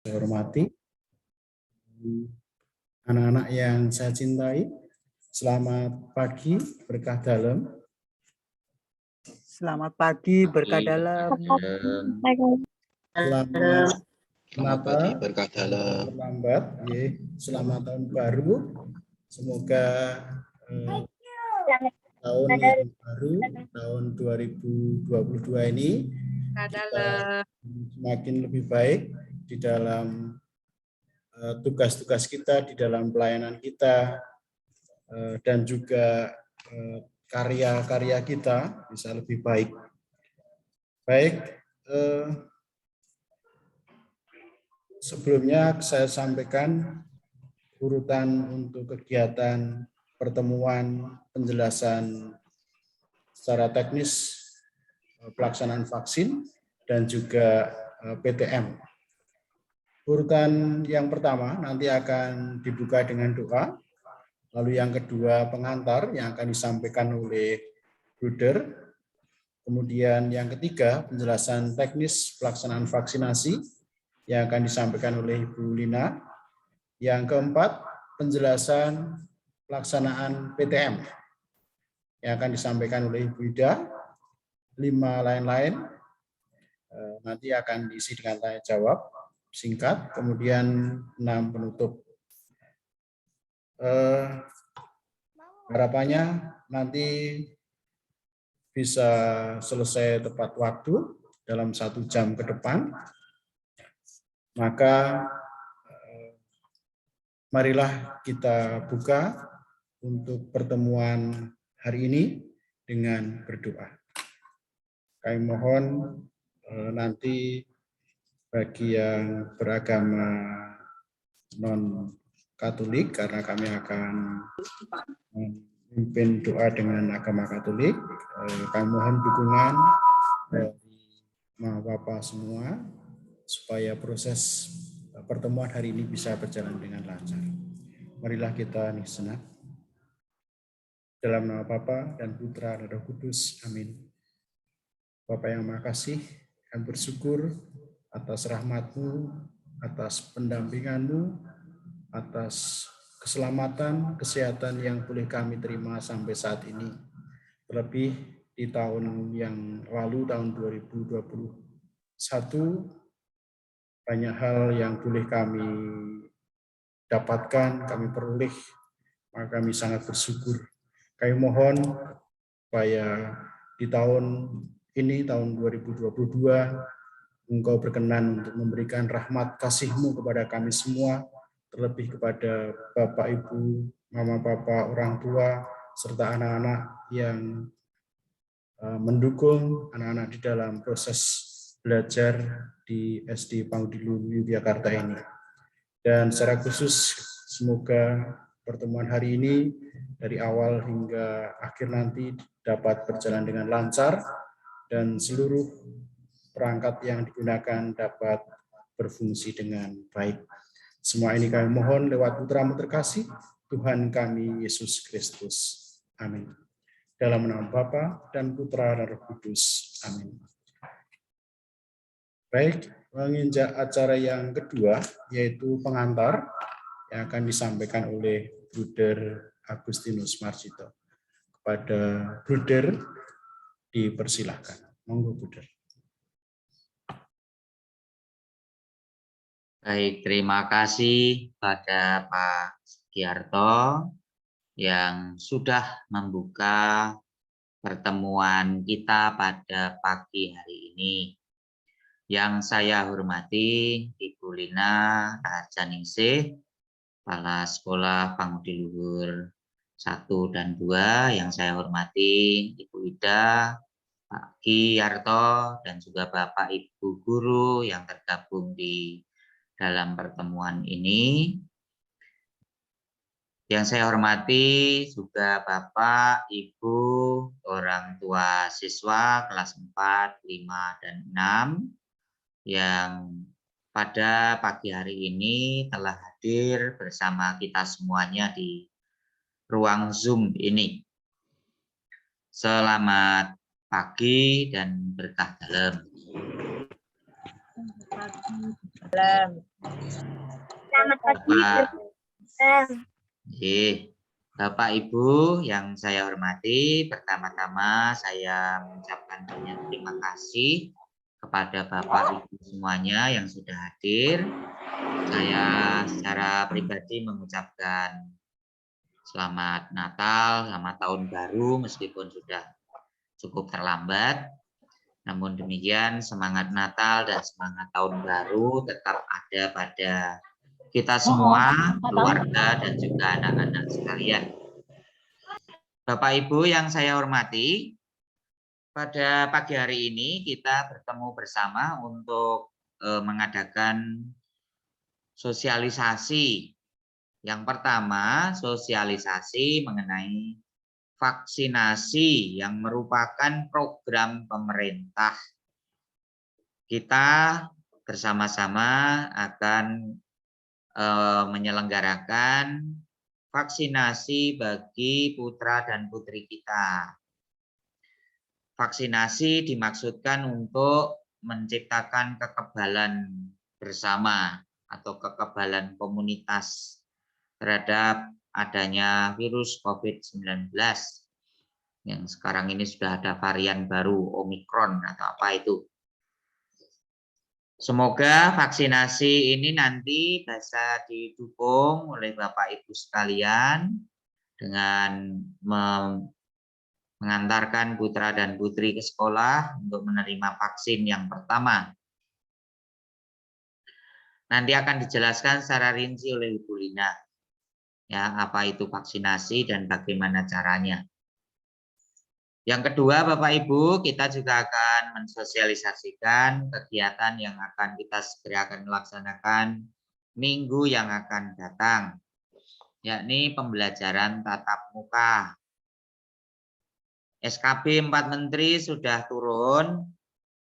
Saya hormati anak-anak yang saya cintai, selamat pagi, berkah dalam. Selamat pagi, berkah dalam. Selamat Natal, berkah dalam. terlambat, selamat tahun baru. Semoga tahun yang baru, tahun 2022 ini kita semakin lebih baik di dalam tugas-tugas kita, di dalam pelayanan kita, dan juga karya-karya kita bisa lebih baik. Baik, sebelumnya saya sampaikan urutan untuk kegiatan pertemuan penjelasan secara teknis pelaksanaan vaksin dan juga PTM. Urutan yang pertama nanti akan dibuka dengan doa, lalu yang kedua pengantar yang akan disampaikan oleh Bruder, kemudian yang ketiga penjelasan teknis pelaksanaan vaksinasi yang akan disampaikan oleh Ibu Lina, yang keempat penjelasan pelaksanaan PTM yang akan disampaikan oleh Ibu Ida, 5 lain-lain nanti akan diisi dengan tanya jawab singkat, kemudian 6 penutup. Harapannya nanti bisa selesai tepat waktu dalam 1 jam ke depan. Maka marilah kita buka untuk pertemuan hari ini dengan berdoa. Kami mohon nanti bagi yang beragama non-Katolik, karena kami akan memimpin doa dengan agama Katolik, kami mohon dukungan dari Mama Bapa semua supaya proses pertemuan hari ini bisa berjalan dengan lancar. Marilah kita sejenak. Dalam nama Bapa dan Putra dan Roh Kudus. Amin. Bapa yang makasih, kami bersyukur atas rahmat-Mu, atas pendampingan-Mu, atas keselamatan, kesehatan yang boleh kami terima sampai saat ini. Terlebih di tahun yang lalu, tahun 2021, banyak hal yang boleh kami dapatkan, kami peroleh, maka kami sangat bersyukur. Kami mohon supaya di tahun ini, tahun 2022, Engkau berkenan untuk memberikan rahmat kasih-Mu kepada kami semua, terlebih kepada Bapak, Ibu, Mama, Papa, orang tua, serta anak-anak yang mendukung anak-anak di dalam proses belajar di SD Pangudilun, Yogyakarta ini. Dan secara khusus, semoga pertemuan hari ini dari awal hingga akhir nanti dapat berjalan dengan lancar dan seluruh perangkat yang digunakan dapat berfungsi dengan baik. Semua ini kami mohon lewat Putra-Mu terkasih, Tuhan kami Yesus Kristus. Amin. Dalam nama Bapa dan Putra dan Roh Kudus. Amin. Baik, menginjak acara yang kedua, yaitu pengantar yang akan disampaikan oleh Bruder Agustinus Marsito. Kepada Bruder dipersilahkan. Monggo Bruder. Baik, terima kasih pada Pak Giarto yang sudah membuka pertemuan kita pada pagi hari ini. Yang saya hormati Ibu Lina Rajaningsih, Kepala Sekolah Pangudi Luhur 1 dan 2, yang saya hormati Ibu Ida, Pak Giarto, dan juga Bapak Ibu Guru yang tergabung di dalam pertemuan ini. Yang saya hormati juga Bapak, Ibu, orang tua siswa kelas 4, 5, dan 6 yang pada pagi hari ini telah hadir bersama kita semuanya di ruang Zoom ini. Selamat pagi dan berkah dalam. Selamat pagi. Bapak Ibu yang saya hormati, pertama-tama saya mengucapkan banyak terima kasih kepada Bapak Ibu semuanya yang sudah hadir. Saya secara pribadi mengucapkan selamat Natal, selamat Tahun Baru meskipun sudah cukup terlambat. Namun demikian semangat Natal dan semangat Tahun Baru tetap ada pada kita semua, keluarga dan juga anak-anak sekalian. Bapak Ibu yang saya hormati, pada pagi hari ini kita bertemu bersama untuk mengadakan sosialisasi. Yang pertama, sosialisasi mengenai vaksinasi yang merupakan program pemerintah. Kita bersama-sama akan menyelenggarakan vaksinasi bagi putra dan putri kita. Vaksinasi dimaksudkan untuk menciptakan kekebalan bersama atau kekebalan komunitas terhadap adanya virus COVID-19 yang sekarang ini sudah ada varian baru Omikron atau apa itu. Semoga vaksinasi ini nanti bisa didukung oleh Bapak Ibu sekalian dengan mengantarkan putra dan putri ke sekolah untuk menerima vaksin yang pertama. Nanti akan dijelaskan secara rinci oleh Ibu Lina, ya, apa itu vaksinasi dan bagaimana caranya. Yang kedua, Bapak Ibu, kita juga akan mensosialisasikan kegiatan yang akan kita segera akan laksanakan minggu yang akan datang, yakni pembelajaran tatap muka. SKB 4 Menteri sudah turun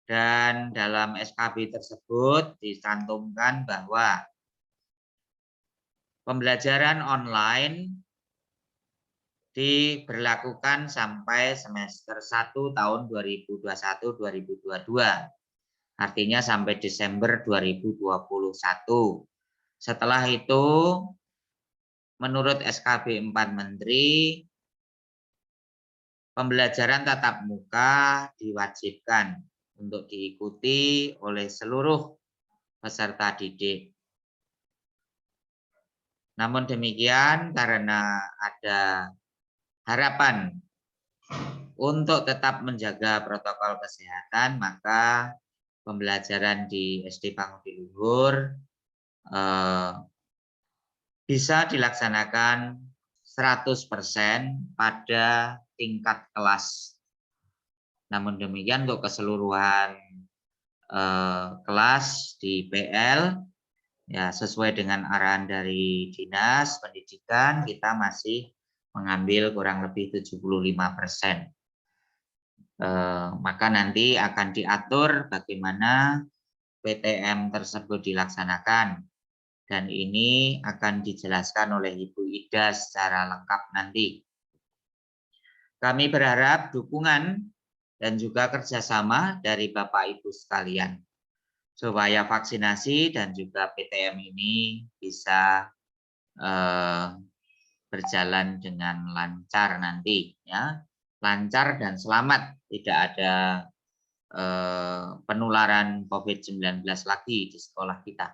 dan dalam SKB tersebut dicantumkan bahwa pembelajaran online diberlakukan sampai semester 1 tahun 2021-2022. Artinya sampai Desember 2021. Setelah itu, menurut SKB 4 Menteri, pembelajaran tatap muka diwajibkan untuk diikuti oleh seluruh peserta didik. Namun demikian, karena ada harapan untuk tetap menjaga protokol kesehatan, maka pembelajaran di SD Pangudi Luhur bisa dilaksanakan 100% pada tingkat kelas. Namun demikian untuk keseluruhan kelas di PL, ya sesuai dengan arahan dari Dinas Pendidikan, kita masih mengambil kurang lebih 75%. Maka nanti akan diatur bagaimana PTM tersebut dilaksanakan. Dan ini akan dijelaskan oleh Ibu Ida secara lengkap nanti. Kami berharap dukungan dan juga kerjasama dari Bapak Ibu sekalian, supaya vaksinasi dan juga PTM ini bisa berjalan dengan lancar nanti, ya, lancar dan selamat, tidak ada penularan COVID-19 lagi di sekolah kita.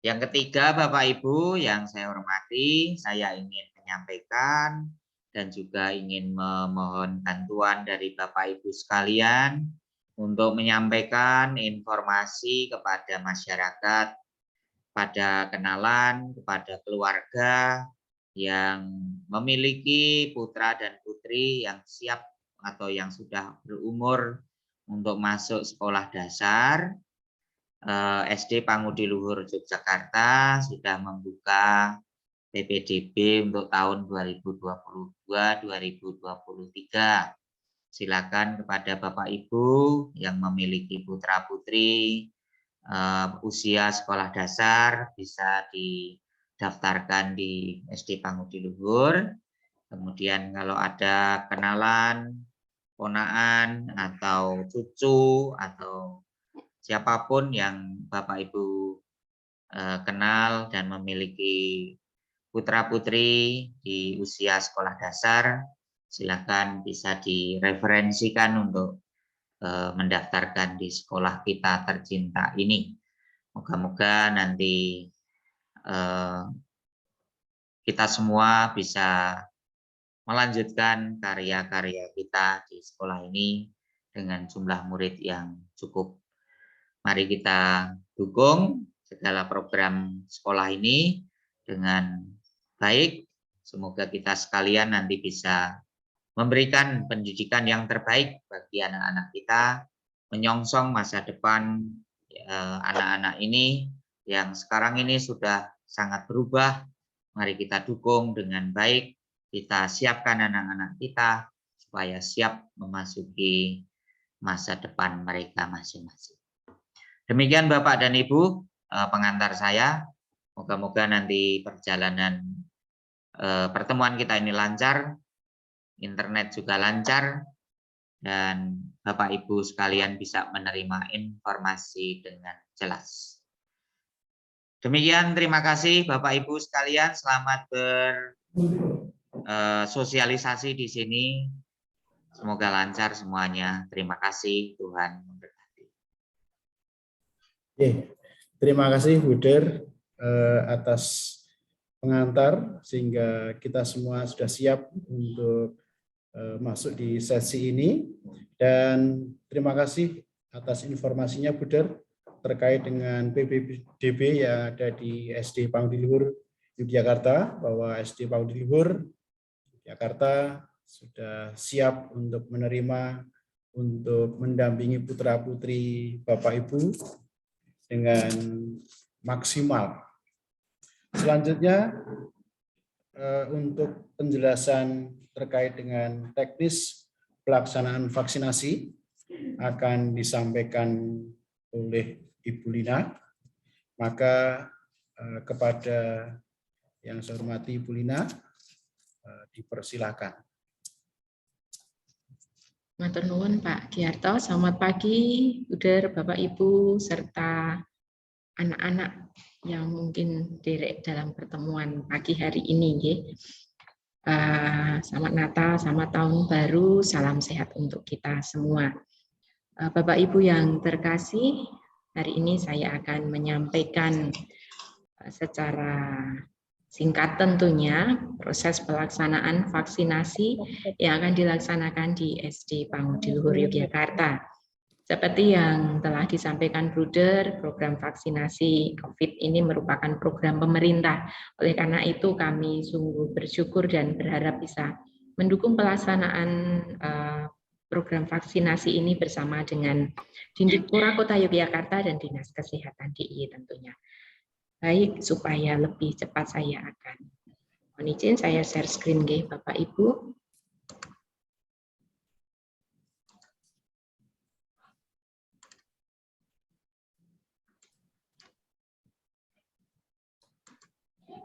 Yang ketiga, Bapak Ibu yang saya hormati, saya ingin menyampaikan dan juga ingin memohon bantuan dari Bapak Ibu sekalian untuk menyampaikan informasi kepada masyarakat, pada kenalan, kepada keluarga yang memiliki putra dan putri yang siap atau yang sudah berumur untuk masuk sekolah dasar. SD Pangudi Luhur Yogyakarta sudah membuka PPDB untuk tahun 2022-2023. Silakan kepada Bapak Ibu yang memiliki putra putri usia sekolah dasar bisa didaftarkan di SD Pangudi Luhur. Kemudian kalau ada kenalan, ponaan atau cucu atau siapapun yang Bapak Ibu kenal dan memiliki putra-putri di usia sekolah dasar, silakan bisa direferensikan untuk mendaftarkan di sekolah kita tercinta ini. Moga-moga nanti kita semua bisa melanjutkan karya-karya kita di sekolah ini dengan jumlah murid yang cukup. Mari kita dukung segala program sekolah ini dengan baik. Semoga kita sekalian nanti bisa memberikan pendidikan yang terbaik bagi anak-anak kita, menyongsong masa depan anak-anak ini yang sekarang ini sudah sangat berubah. Mari kita dukung dengan baik, kita siapkan anak-anak kita supaya siap memasuki masa depan mereka masing-masing. Demikian Bapak dan Ibu pengantar saya. Moga-moga nanti perjalanan pertemuan kita ini lancar, internet juga lancar, dan Bapak Ibu sekalian bisa menerima informasi dengan jelas. Demikian, terima kasih Bapak Ibu sekalian, selamat bersosialisasi di sini. Semoga lancar semuanya. Terima kasih, Tuhan memberkati. Terima kasih Bu Der atas pengantar sehingga kita semua sudah siap untuk masuk di sesi ini, dan terima kasih atas informasinya Bu Der terkait dengan PPDB yang ada di SD Pangudi-Luhur Yogyakarta, bahwa SD Pangudi-Luhur Yogyakarta sudah siap untuk menerima, untuk mendampingi putra-putri Bapak Ibu dengan maksimal. Selanjutnya untuk penjelasan terkait dengan teknis pelaksanaan vaksinasi akan disampaikan oleh Ibu Lina. Maka kepada yang saya hormati Ibu Lina, dipersilakan. Matur nuwun Pak Giarto, selamat pagi Bu Der, Bapak Ibu serta anak-anak yang mungkin derek dalam pertemuan pagi hari ini. Selamat Natal, selamat Tahun Baru, salam sehat untuk kita semua. Bapak Ibu yang terkasih, hari ini saya akan menyampaikan secara singkat tentunya proses pelaksanaan vaksinasi yang akan dilaksanakan di SD Pangudi-Luhur Yogyakarta. Seperti yang telah disampaikan Bruder, program vaksinasi COVID ini merupakan program pemerintah. Oleh karena itu kami sungguh bersyukur dan berharap bisa mendukung pelaksanaan program vaksinasi ini bersama dengan Dindikpura Kota Yogyakarta dan Dinas Kesehatan DIY tentunya. Baik, supaya lebih cepat saya akan mohon izin saya share screen Bapak Ibu.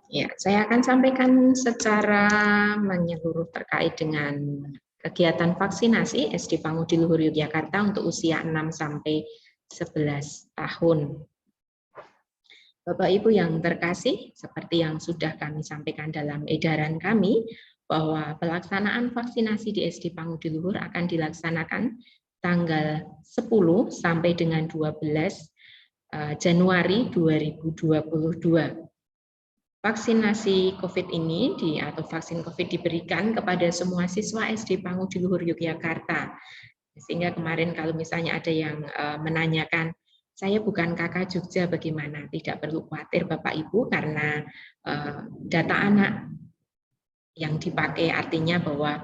Ya, saya akan sampaikan secara menyeluruh terkait dengan kegiatan vaksinasi SD Pangudi-Luhur Yogyakarta untuk usia 6 sampai 11 tahun. Bapak Ibu yang terkasih, seperti yang sudah kami sampaikan dalam edaran kami, bahwa pelaksanaan vaksinasi di SD Pangudi-Luhur akan dilaksanakan tanggal 10 sampai dengan 12 Januari 2022. Vaksinasi COVID ini atau vaksin COVID diberikan kepada semua siswa SD Pangudi-Luhur Yogyakarta. Sehingga kemarin kalau misalnya ada yang menanyakan, saya bukan kakak Jogja bagaimana? Tidak perlu khawatir Bapak Ibu karena data anak yang dipakai artinya bahwa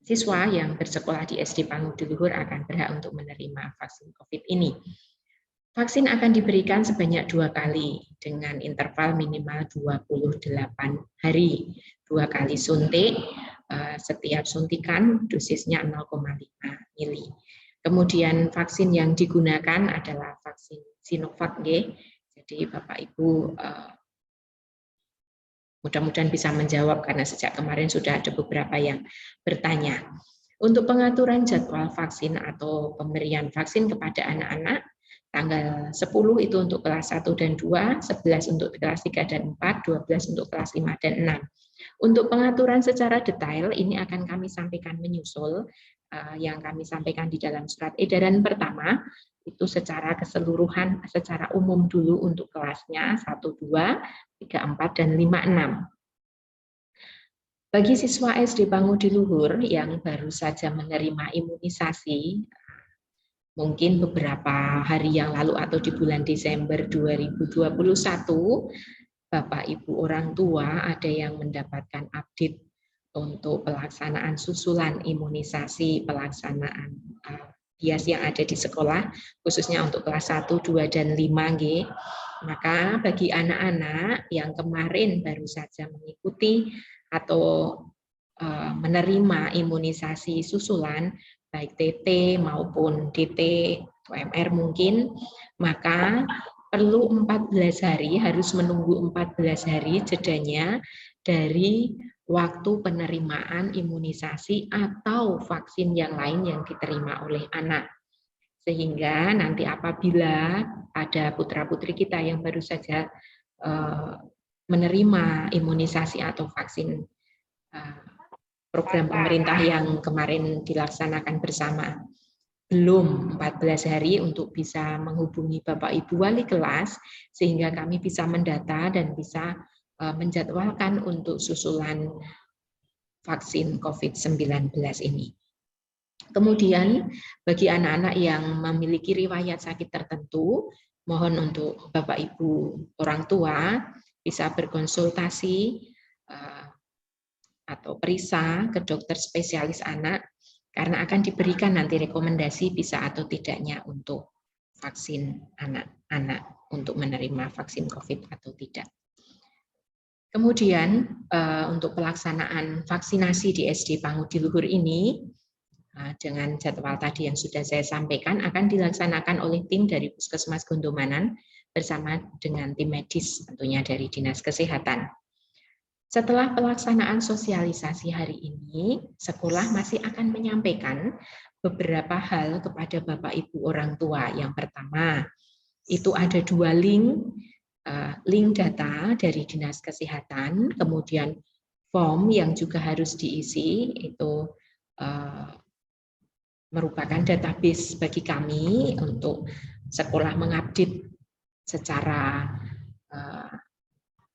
siswa yang bersekolah di SD Pangudi-Luhur akan berhak untuk menerima vaksin COVID ini. Vaksin akan diberikan sebanyak 2 kali dengan interval minimal 28 hari. 2 kali suntik, setiap suntikan dosisnya 0,5 mili. Kemudian vaksin yang digunakan adalah vaksin Sinovac. Jadi Bapak Ibu mudah-mudahan bisa menjawab karena sejak kemarin sudah ada beberapa yang bertanya. Untuk pengaturan jadwal vaksin atau pemberian vaksin kepada anak-anak, Tanggal 10 itu untuk kelas 1 dan 2, 11 untuk kelas 3 dan 4, 12 untuk kelas 5 dan 6. Untuk pengaturan secara detail ini akan kami sampaikan menyusul yang kami sampaikan di dalam surat edaran pertama itu secara keseluruhan, secara umum dulu untuk kelasnya 1, 2, 3, 4, dan 5, 6. Bagi siswa SD Pangudi Luhur yang baru saja menerima imunisasi, mungkin beberapa hari yang lalu atau di bulan Desember 2021, Bapak Ibu orang tua ada yang mendapatkan update untuk pelaksanaan susulan imunisasi, pelaksanaan bias yang ada di sekolah, khususnya untuk kelas 1, 2, dan 5G. Maka bagi anak-anak yang kemarin baru saja mengikuti atau menerima imunisasi susulan, baik TT maupun DT, OMR mungkin, maka perlu 14 hari, harus menunggu 14 hari jedanya dari waktu penerimaan imunisasi atau vaksin yang lain yang diterima oleh anak. Sehingga nanti apabila ada putra-putri kita yang baru saja menerima imunisasi atau vaksin program pemerintah yang kemarin dilaksanakan bersama, belum 14 hari untuk bisa menghubungi Bapak Ibu wali kelas sehingga kami bisa mendata dan bisa menjadwalkan untuk susulan vaksin COVID-19 ini. Kemudian bagi anak-anak yang memiliki riwayat sakit tertentu, mohon untuk Bapak Ibu orang tua bisa berkonsultasi atau periksa ke dokter spesialis anak karena akan diberikan nanti rekomendasi bisa atau tidaknya untuk vaksin anak-anak untuk menerima vaksin COVID atau tidak. Kemudian untuk pelaksanaan vaksinasi di SD Pangudi Luhur ini dengan jadwal tadi yang sudah saya sampaikan akan dilaksanakan oleh tim dari Puskesmas Gondomanan bersama dengan tim medis tentunya dari Dinas Kesehatan. Setelah pelaksanaan sosialisasi hari ini, sekolah masih akan menyampaikan beberapa hal kepada Bapak Ibu orang tua. Yang pertama, itu ada 2 link data dari Dinas Kesehatan, kemudian form yang juga harus diisi, itu merupakan database bagi kami untuk sekolah mengupdate secara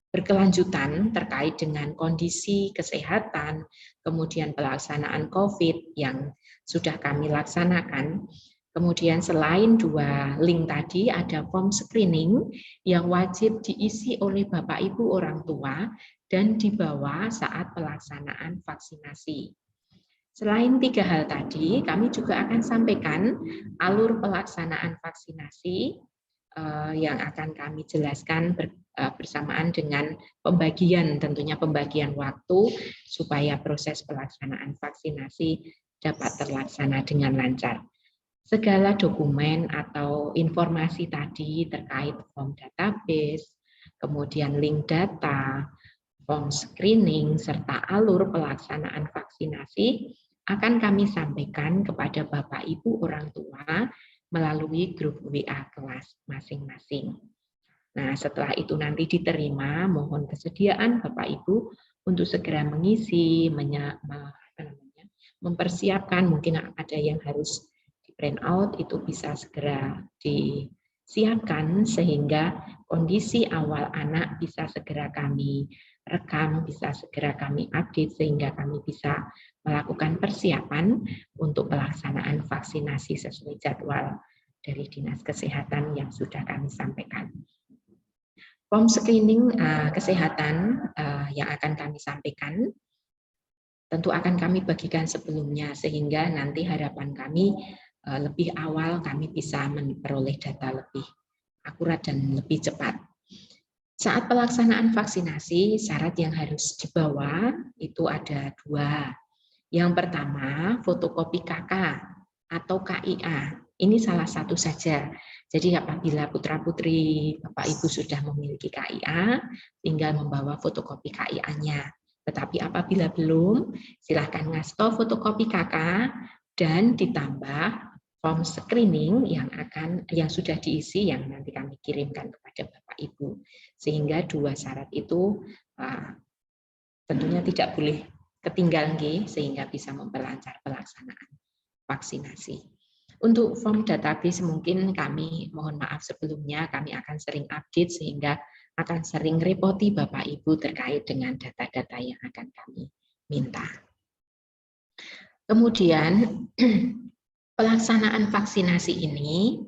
berkelanjutan terkait dengan kondisi kesehatan, kemudian pelaksanaan COVID yang sudah kami laksanakan. Kemudian selain 2 link tadi, ada form screening yang wajib diisi oleh Bapak Ibu orang tua dan dibawa saat pelaksanaan vaksinasi. Selain 3 hal tadi, kami juga akan sampaikan alur pelaksanaan vaksinasi yang akan kami jelaskan bersamaan dengan tentunya pembagian waktu supaya proses pelaksanaan vaksinasi dapat terlaksana dengan lancar. Segala dokumen atau informasi tadi terkait form database, kemudian link data, form screening, serta alur pelaksanaan vaksinasi akan kami sampaikan kepada Bapak Ibu orang tua melalui grup WA kelas masing-masing. Nah, setelah itu nanti diterima, mohon kesediaan Bapak Ibu untuk segera mengisi, mempersiapkan, mungkin ada yang harus di print out, itu bisa segera disiapkan sehingga kondisi awal anak bisa segera kami rekam, bisa segera kami update sehingga kami bisa melakukan persiapan untuk pelaksanaan vaksinasi sesuai jadwal dari Dinas Kesehatan yang sudah kami sampaikan. Form screening kesehatan yang akan kami sampaikan tentu akan kami bagikan sebelumnya sehingga nanti harapan kami lebih awal kami bisa memperoleh data lebih akurat dan lebih cepat. Saat pelaksanaan vaksinasi, syarat yang harus dibawa itu ada 2. Yang pertama, fotokopi KK atau KIA. Ini salah satu saja. Jadi apabila putra-putri Bapak Ibu sudah memiliki KIA, tinggal membawa fotokopi KIA-nya. Tetapi apabila belum, silahkan ngasto fotokopi KK dan ditambah form screening yang sudah diisi yang nanti kami kirimkan kepada Bapak Ibu. Sehingga 2 syarat itu tentunya tidak boleh ketinggalan sehingga bisa memperlancar pelaksanaan vaksinasi. Untuk form database mungkin kami mohon maaf sebelumnya, kami akan sering update sehingga akan sering repoti Bapak Ibu terkait dengan data-data yang akan kami minta. Kemudian pelaksanaan vaksinasi ini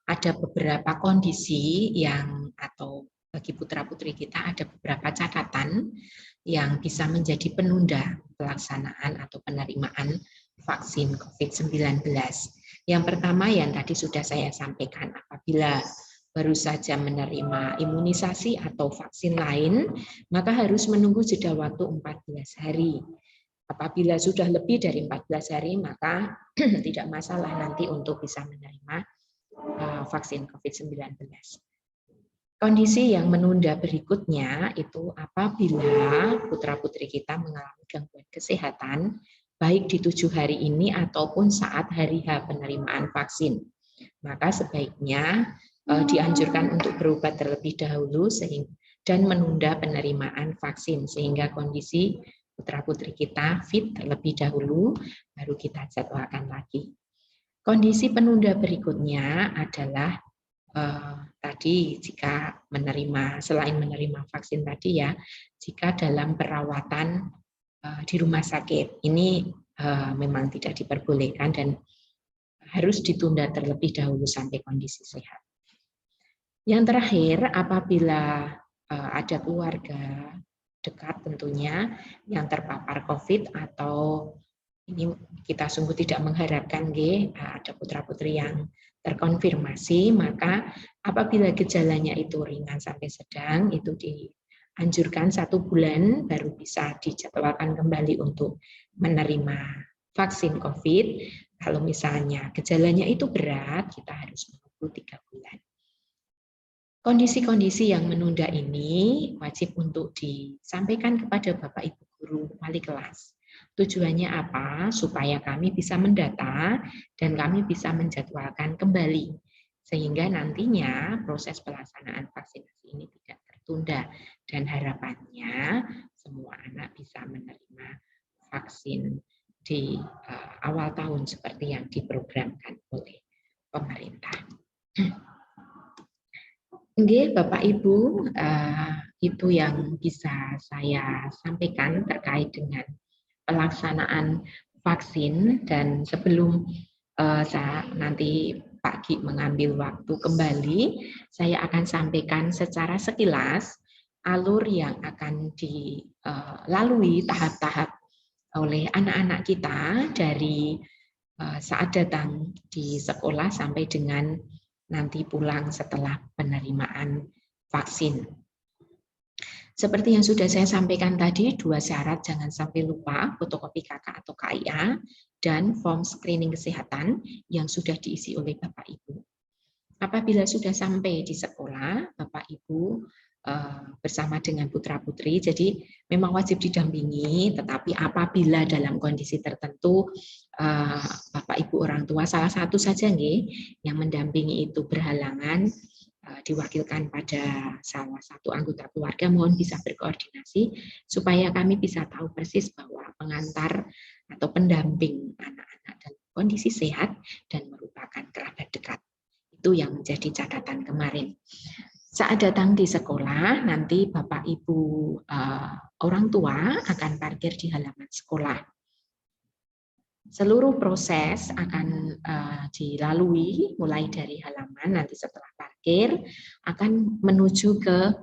ada beberapa kondisi atau bagi putra-putri kita ada beberapa catatan yang bisa menjadi penunda pelaksanaan atau penerimaan vaksin COVID-19. Yang pertama yang tadi sudah saya sampaikan, apabila baru saja menerima imunisasi atau vaksin lain, maka harus menunggu jeda waktu 14 hari. Apabila sudah lebih dari 14 hari, maka tidak masalah nanti untuk bisa menerima vaksin COVID-19. Kondisi yang menunda berikutnya itu apabila putra-putri kita mengalami gangguan kesehatan, baik di 7 hari ini ataupun saat hari H penerimaan vaksin. Maka sebaiknya dianjurkan untuk berobat terlebih dahulu dan menunda penerimaan vaksin sehingga kondisi putra-putri kita fit terlebih dahulu, baru kita jadwalkan lagi. Kondisi penunda berikutnya adalah tadi jika selain menerima vaksin tadi ya, jika dalam perawatan di rumah sakit ini memang tidak diperbolehkan dan harus ditunda terlebih dahulu sampai kondisi sehat. Yang terakhir, apabila ada keluarga dekat tentunya yang terpapar COVID atau ini kita sungguh tidak mengharapkan ada putra-putri yang terkonfirmasi, maka apabila gejalanya itu ringan sampai sedang itu dianjurkan 1 bulan baru bisa dijadwalkan kembali untuk menerima vaksin COVID. Kalau misalnya gejalanya itu berat, kita harus menunggu 3 bulan. Kondisi-kondisi yang menunda ini wajib untuk disampaikan kepada Bapak Ibu Guru Wali kelas. Tujuannya apa? Supaya kami bisa mendata dan kami bisa menjadwalkan kembali. Sehingga nantinya proses pelaksanaan vaksinasi ini tidak tertunda. Dan harapannya semua anak bisa menerima vaksin di awal tahun seperti yang diprogramkan oleh pemerintah. Oke, Bapak Ibu, itu yang bisa saya sampaikan terkait dengan pelaksanaan vaksin. Dan sebelum saya nanti Pak Ki mengambil waktu kembali, saya akan sampaikan secara sekilas alur yang akan dilalui tahap-tahap oleh anak-anak kita dari saat datang di sekolah sampai dengan nanti pulang setelah penerimaan vaksin. Seperti yang sudah saya sampaikan tadi, 2 syarat jangan sampai lupa, fotokopi KK atau KIA, dan form screening kesehatan yang sudah diisi oleh Bapak Ibu. Apabila sudah sampai di sekolah, Bapak Ibu bersama dengan putra-putri, jadi memang wajib didampingi, tetapi apabila dalam kondisi tertentu Bapak Ibu orang tua salah satu saja yang mendampingi itu berhalangan, diwakilkan pada salah satu anggota keluarga, mohon bisa berkoordinasi supaya kami bisa tahu persis bahwa pengantar atau pendamping anak-anak dalam kondisi sehat dan merupakan kerabat dekat. Itu yang menjadi catatan kemarin. Saat datang di sekolah, nanti Bapak Ibu orang tua akan parkir di halaman sekolah. Seluruh proses akan dilalui mulai dari halaman, nanti setelah parkir akan menuju ke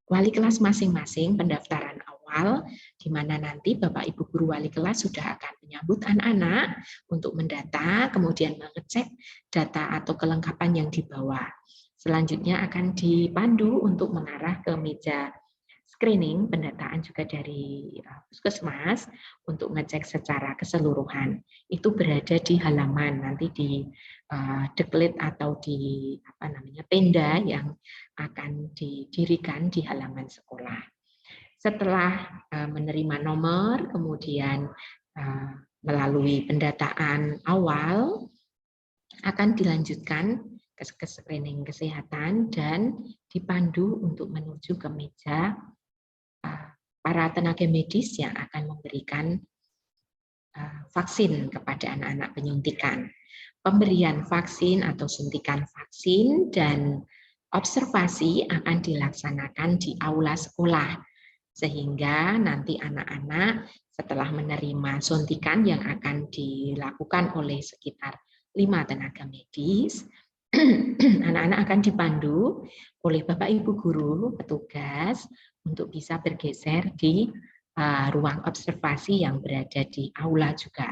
wali kelas masing-masing, pendaftaran awal, di mana nanti Bapak Ibu guru wali kelas sudah akan menyambut anak-anak untuk mendata, kemudian mengecek data atau kelengkapan yang dibawa. Selanjutnya akan dipandu untuk mengarah ke meja screening, pendataan juga dari puskesmas untuk ngecek secara keseluruhan. Itu berada di halaman, nanti di deklet atau di tenda yang akan didirikan di halaman sekolah. Setelah menerima nomor, kemudian melalui pendataan awal, akan dilanjutkan ke screening kesehatan dan dipandu untuk menuju ke meja para tenaga medis yang akan memberikan vaksin kepada anak-anak penyuntikan. Pemberian vaksin atau suntikan vaksin dan observasi akan dilaksanakan di aula sekolah, sehingga nanti anak-anak setelah menerima suntikan yang akan dilakukan oleh sekitar 5 tenaga medis, anak-anak akan dipandu oleh Bapak Ibu guru, petugas, untuk bisa bergeser di ruang observasi yang berada di aula juga.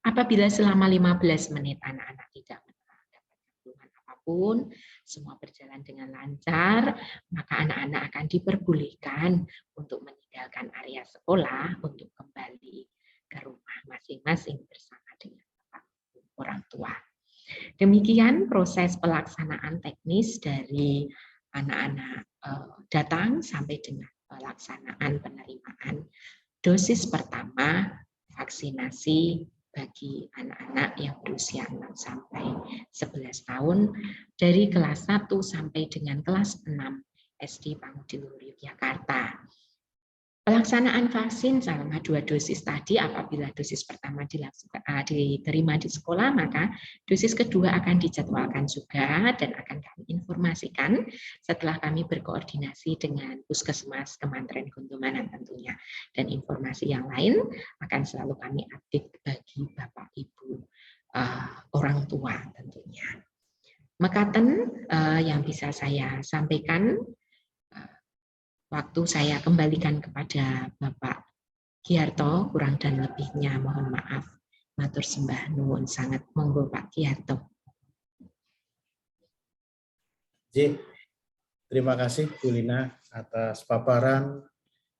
Apabila selama 15 menit anak-anak tidak mendapatkan keluhan apapun, semua berjalan dengan lancar, maka anak-anak akan diperbolehkan untuk meninggalkan area sekolah untuk kembali ke rumah masing-masing bersama dengan orang tua. Demikian proses pelaksanaan teknis dari anak-anak datang sampai dengan pelaksanaan penerimaan dosis pertama vaksinasi bagi anak-anak yang berusia 6 sampai 11 tahun dari kelas 1 sampai dengan kelas 6 SD Pangudimulur Yogyakarta. Pelaksanaan vaksin selama 2 dosis tadi, apabila dosis pertama diterima di sekolah, maka dosis kedua akan dijadwalkan juga dan akan kami informasikan setelah kami berkoordinasi dengan Puskesmas Kementerian Guntumanan tentunya. Dan informasi yang lain akan selalu kami update bagi Bapak Ibu orang tua tentunya. Mekaten yang bisa saya sampaikan, waktu saya kembalikan kepada Bapak Giarto, kurang dan lebihnya mohon maaf. Matur sembah nuwun sangat, monggo Pak Giarto. Terima kasih Bu Lina atas paparan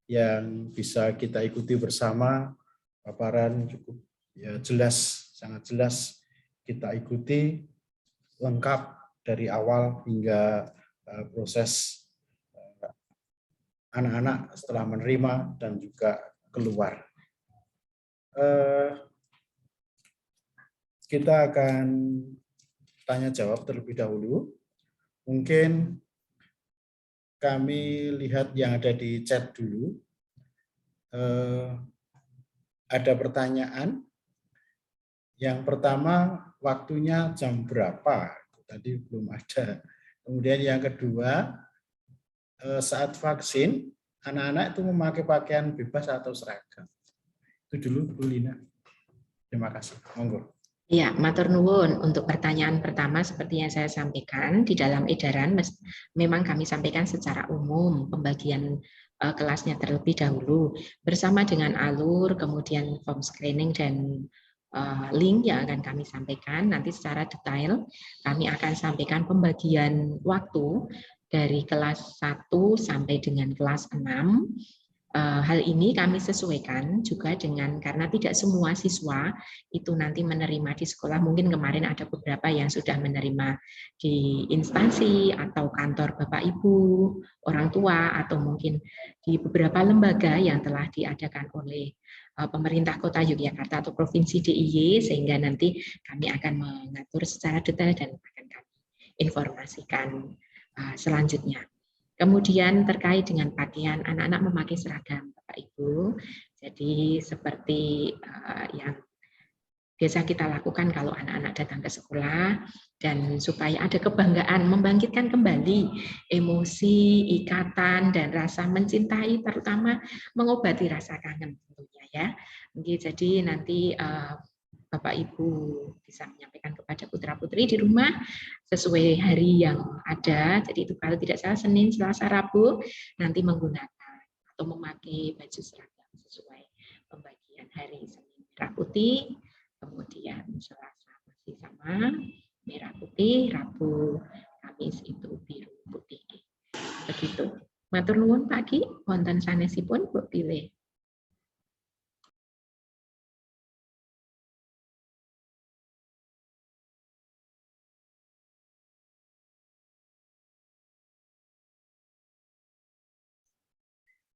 yang bisa kita ikuti bersama. Paparan cukup ya, jelas, sangat jelas kita ikuti lengkap dari awal hingga proses anak-anak setelah menerima dan juga keluar. Kita akan tanya jawab terlebih dahulu. Mungkin kami lihat yang ada di chat dulu. Ada pertanyaan. Yang pertama, waktunya jam berapa? Tadi belum ada. Kemudian yang kedua, saat vaksin, anak-anak itu memakai pakaian bebas atau seragam? Itu dulu Bu Lina. Terima kasih. Monggo. Ya, matur nuwun. Untuk pertanyaan pertama, seperti yang saya sampaikan, di dalam edaran memang kami sampaikan secara umum pembagian kelasnya terlebih dahulu. Bersama dengan alur, kemudian form screening dan link yang akan kami sampaikan. Nanti secara detail, kami akan sampaikan pembagian waktu dari kelas 1 sampai dengan kelas 6. Hal ini kami sesuaikan juga dengan, karena tidak semua siswa itu nanti menerima di sekolah. Mungkin kemarin ada beberapa yang sudah menerima di instansi atau kantor Bapak Ibu, orang tua, atau mungkin di beberapa lembaga yang telah diadakan oleh pemerintah Kota Yogyakarta atau Provinsi DIY, sehingga nanti kami akan mengatur secara detail dan akan kami informasikan selanjutnya. Kemudian terkait dengan pakaian, anak-anak memakai seragam, Bapak Ibu. Jadi seperti yang biasa kita lakukan kalau anak-anak datang ke sekolah, dan supaya ada kebanggaan, membangkitkan kembali emosi, ikatan, dan rasa mencintai, terutama mengobati rasa kangen tentunya ya. Jadi nanti Bapak Ibu bisa menyampaikan kepada putra-putri di rumah sesuai hari yang ada. Jadi itu kalau tidak salah Senin, Selasa, Rabu nanti menggunakan atau memakai baju seragam sesuai pembagian hari. Senin merah putih, kemudian Selasa masih sama merah putih, Rabu, Kamis itu biru putih. Begitu. Matur nuwun Pak Ki, wonten sanesipun mbok pilih.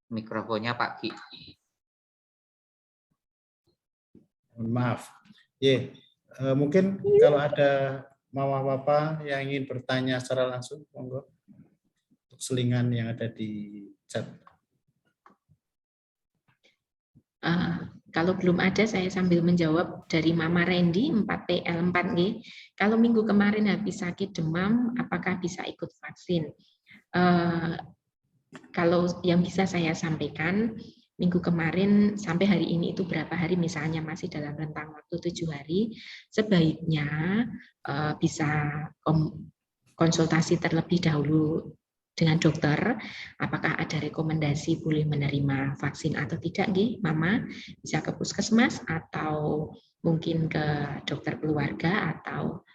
Mikrofonnya Pak Ki. Mohon maaf. Mungkin kalau ada Mama Papa yang ingin bertanya secara langsung, monggo. Untuk selingan yang ada di chat. Kalau belum ada, saya sambil menjawab dari Mama Randy 4PL4G. Kalau minggu kemarin habis sakit demam, apakah bisa ikut vaksin? Kalau yang bisa saya sampaikan, minggu kemarin sampai hari ini itu berapa hari, misalnya masih dalam rentang waktu 7 hari, sebaiknya bisa konsultasi terlebih dahulu dengan dokter, apakah ada rekomendasi boleh menerima vaksin atau tidak, Mama, bisa ke puskesmas atau mungkin ke dokter keluarga atau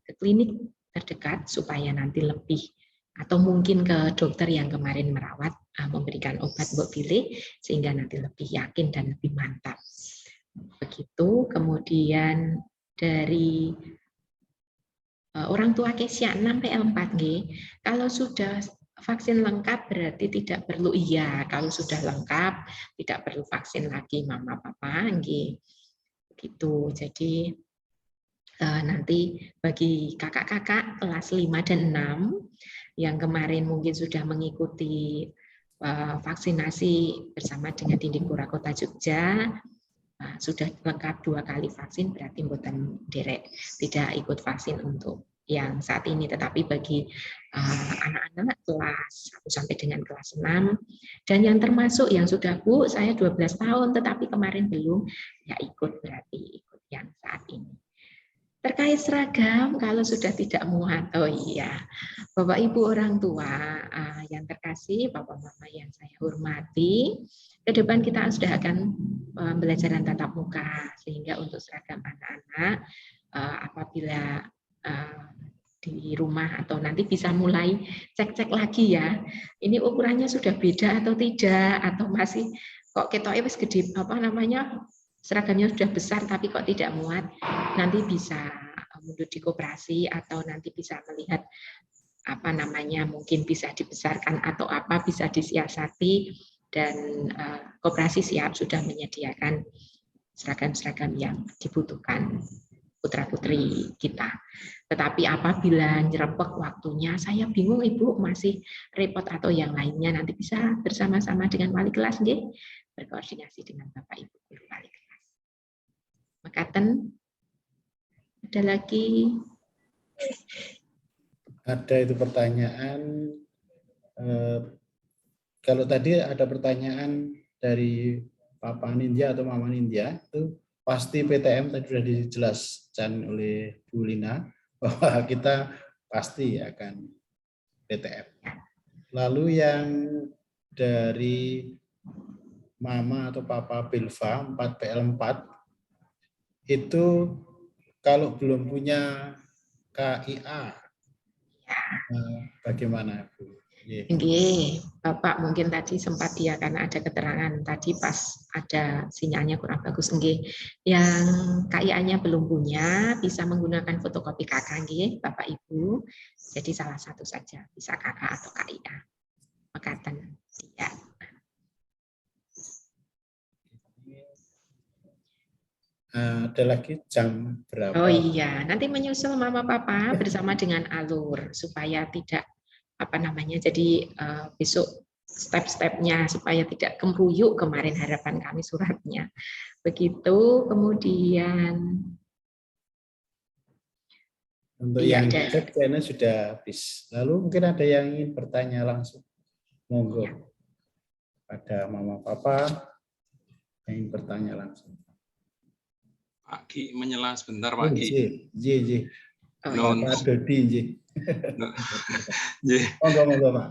ke klinik terdekat supaya nanti lebih, atau mungkin ke dokter yang kemarin merawat memberikan obat Mbok pilih sehingga nanti lebih yakin dan lebih mantap. Begitu. Kemudian dari orang tua Kesia 6PL4G, kalau sudah vaksin lengkap berarti tidak perlu, iya, kalau sudah lengkap tidak perlu vaksin lagi Mama Papa, begitu. Jadi nanti bagi kakak-kakak kelas 5 dan 6 yang kemarin mungkin sudah mengikuti vaksinasi bersama dengan Dindikpura Kota Jogja, sudah lengkap 2 kali vaksin, berarti mboten derek tidak ikut vaksin untuk yang saat ini. Tetapi bagi anak-anak kelas 1 sampai dengan kelas 6 dan yang termasuk yang sudah, Bu, saya 12 tahun tetapi kemarin belum, ya ikut, berarti ikut yang saat ini. Terkait seragam, kalau sudah tidak muat, oh iya, Bapak Ibu orang tua yang terkasih, Bapak Mama yang saya hormati, ke depan kita sudah akan pembelajaran tatap muka, sehingga untuk seragam anak-anak apabila di rumah atau nanti bisa mulai cek-cek lagi ya, ini ukurannya sudah beda atau tidak, atau masih kok ketoknya wis gede, apa namanya, seragamnya sudah besar tapi kok tidak muat, nanti bisa mundur di koperasi atau nanti bisa melihat apa namanya, mungkin bisa dibesarkan atau apa, bisa disiasati, dan koperasi siap sudah menyediakan seragam-seragam yang dibutuhkan putra-putri kita. Tetapi apabila nyerempek waktunya, saya bingung Ibu, masih repot atau yang lainnya, nanti bisa bersama-sama dengan wali kelas, berkoordinasi dengan Bapak Ibu guru wali kelas. Mekaten, ada lagi? Ada itu pertanyaan. Kalau tadi ada pertanyaan dari Papa Nindya atau Mama Nindya, itu pasti PTM tadi sudah dijelaskan oleh Bu Lina bahwa kita pasti akan PTM. Lalu yang dari Mama atau Papa Bilva 4PL4 itu kalau belum punya KIA bagaimana, Bu? Nggih, Bapak mungkin tadi sempat ya, karena ada keterangan tadi pas ada sinyalnya kurang bagus, nggih. Yang KIA-nya belum punya bisa menggunakan fotokopi KK, nggih, Bapak Ibu. Jadi salah satu saja, bisa KK atau KIA. Mekaten. Ya. Ada lagi jam berapa? Oh iya, nanti menyusul Mama Papa bersama dengan alur supaya tidak apa namanya, jadi besok step-stepnya supaya tidak kemruyuk kemarin harapan kami suratnya. Begitu. Kemudian untuk iya, yang chat kayaknya sudah habis. Lalu mungkin ada yang ingin bertanya langsung. Monggo. Ya. Pada Mama Papa yang ingin bertanya langsung. Pak Ki menyela sebentar, Pak Ki. Ji. Pak Dodi, Ji. Monggo, Pak.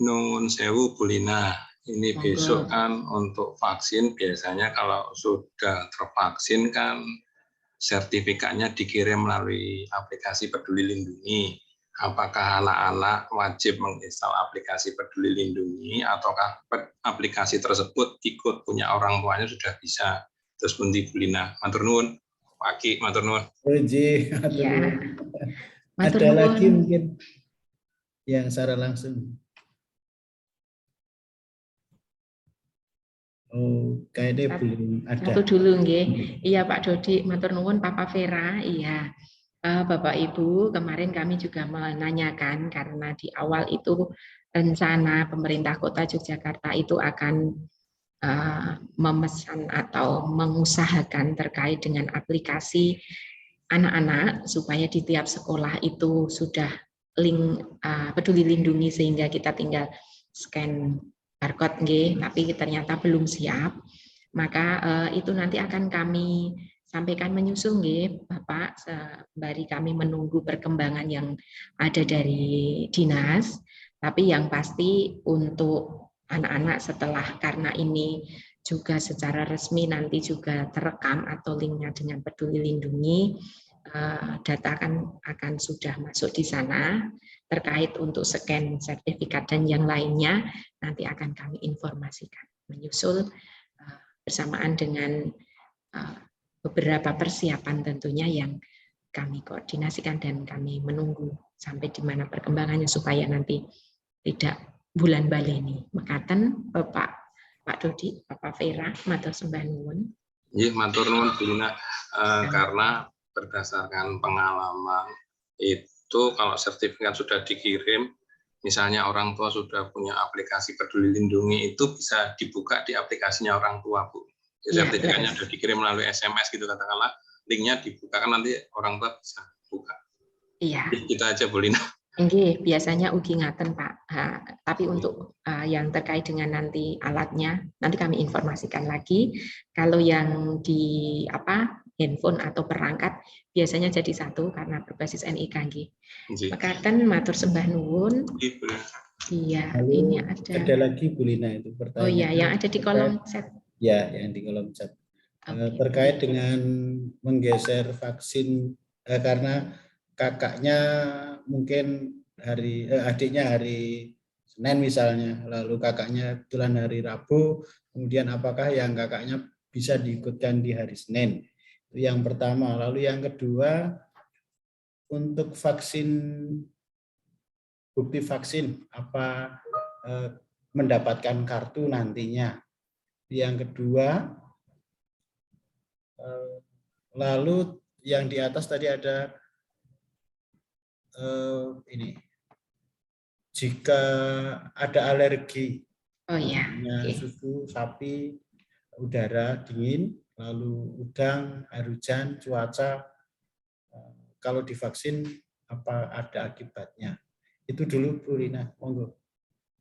Nun sewu Bu Lina. Ini besok kan untuk vaksin, biasanya kalau sudah tervaksin kan sertifikatnya dikirim melalui aplikasi Peduli Lindungi. Apakah anak-anak wajib menginstal aplikasi Peduli Lindungi ataukah aplikasi tersebut ikut punya orang tuanya sudah bisa? Terus pundi Bu Lina, matur nuwun. Pak Ki, matur nuwun. Ya. Ada lagi mungkin yang secara langsung. Oh, kayaknya belum ada. Satu dulu, nggih. Iya Pak Dodi, matur nuwun Papa Vera, iya. Bapak Ibu, kemarin kami juga menanyakan karena di awal itu rencana pemerintah Kota Yogyakarta itu akan memesan atau mengusahakan terkait dengan aplikasi anak-anak supaya di tiap sekolah itu sudah link Peduli Lindungi sehingga kita tinggal scan barcode tapi ternyata belum siap. Maka itu nanti akan kami sampaikan menyusul Bapak, sembari kami menunggu perkembangan yang ada dari dinas. Tapi yang pasti untuk anak-anak setelah, karena ini juga secara resmi nanti juga terekam atau linknya dengan Peduli Lindungi, data akan sudah masuk di sana. Terkait untuk scan sertifikat dan yang lainnya nanti akan kami informasikan menyusul bersamaan dengan beberapa persiapan tentunya yang kami koordinasikan dan kami menunggu sampai di mana perkembangannya supaya nanti tidak bulan baleni. Mekaten Pak Dodi, Bapak Vera, matur sembah nuwun. Nggih, matur nuwun Bu Lina. Karena berdasarkan pengalaman itu kalau sertifikat sudah dikirim, misalnya orang tua sudah punya aplikasi Peduli Lindungi, itu bisa dibuka di aplikasinya orang tua, Bu. Sertifikatnya sudah dikirim melalui SMS gitu katakanlah, linknya dibuka kan nanti orang tua bisa buka. Iya. Kita aja Bu Lina. Nggih, biasanya ugi ngaten Pak. Tapi untuk yang terkait dengan nanti alatnya, nanti kami informasikan lagi. Kalau yang di handphone atau perangkat biasanya jadi satu karena berbasis NIK. Mekaten matur sembah nuwun. Iya, ini ada lagi Bu Lina itu pertanyaan. Oh iya, yang ada di kolom chat. Ya, yang di kolom chat. Terkait dengan menggeser vaksin karena kakaknya mungkin adiknya hari Senin misalnya, lalu kakaknya kebetulan hari Rabu, kemudian apakah yang kakaknya bisa diikutkan di hari Senin? Itu yang pertama. Lalu yang kedua, untuk vaksin, bukti vaksin apa mendapatkan kartu nantinya? Yang kedua, lalu yang di atas tadi ada ini, jika ada alergi, susu sapi, udara dingin, lalu udang, air hujan, cuaca, kalau divaksin apa ada akibatnya? Itu dulu Bu Lina, monggo.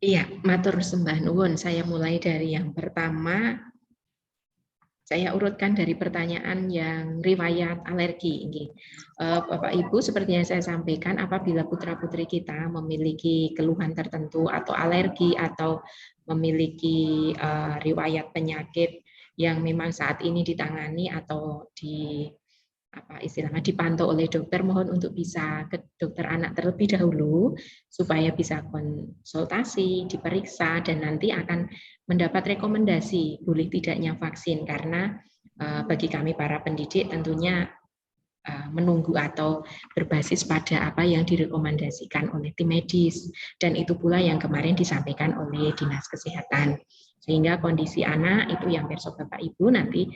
Iya, matur sembah nuwun. Saya mulai dari yang pertama. Saya urutkan dari pertanyaan yang riwayat alergi. Bapak Ibu, seperti yang saya sampaikan, apabila putra-putri kita memiliki keluhan tertentu atau alergi atau memiliki riwayat penyakit yang memang saat ini ditangani atau istilahnya dipantau oleh dokter, mohon untuk bisa ke dokter anak terlebih dahulu supaya bisa konsultasi, diperiksa, dan nanti akan mendapat rekomendasi boleh tidaknya vaksin, karena bagi kami para pendidik tentunya menunggu atau berbasis pada apa yang direkomendasikan oleh tim medis, dan itu pula yang kemarin disampaikan oleh Dinas Kesehatan, sehingga kondisi anak itu yang besok Bapak Ibu nanti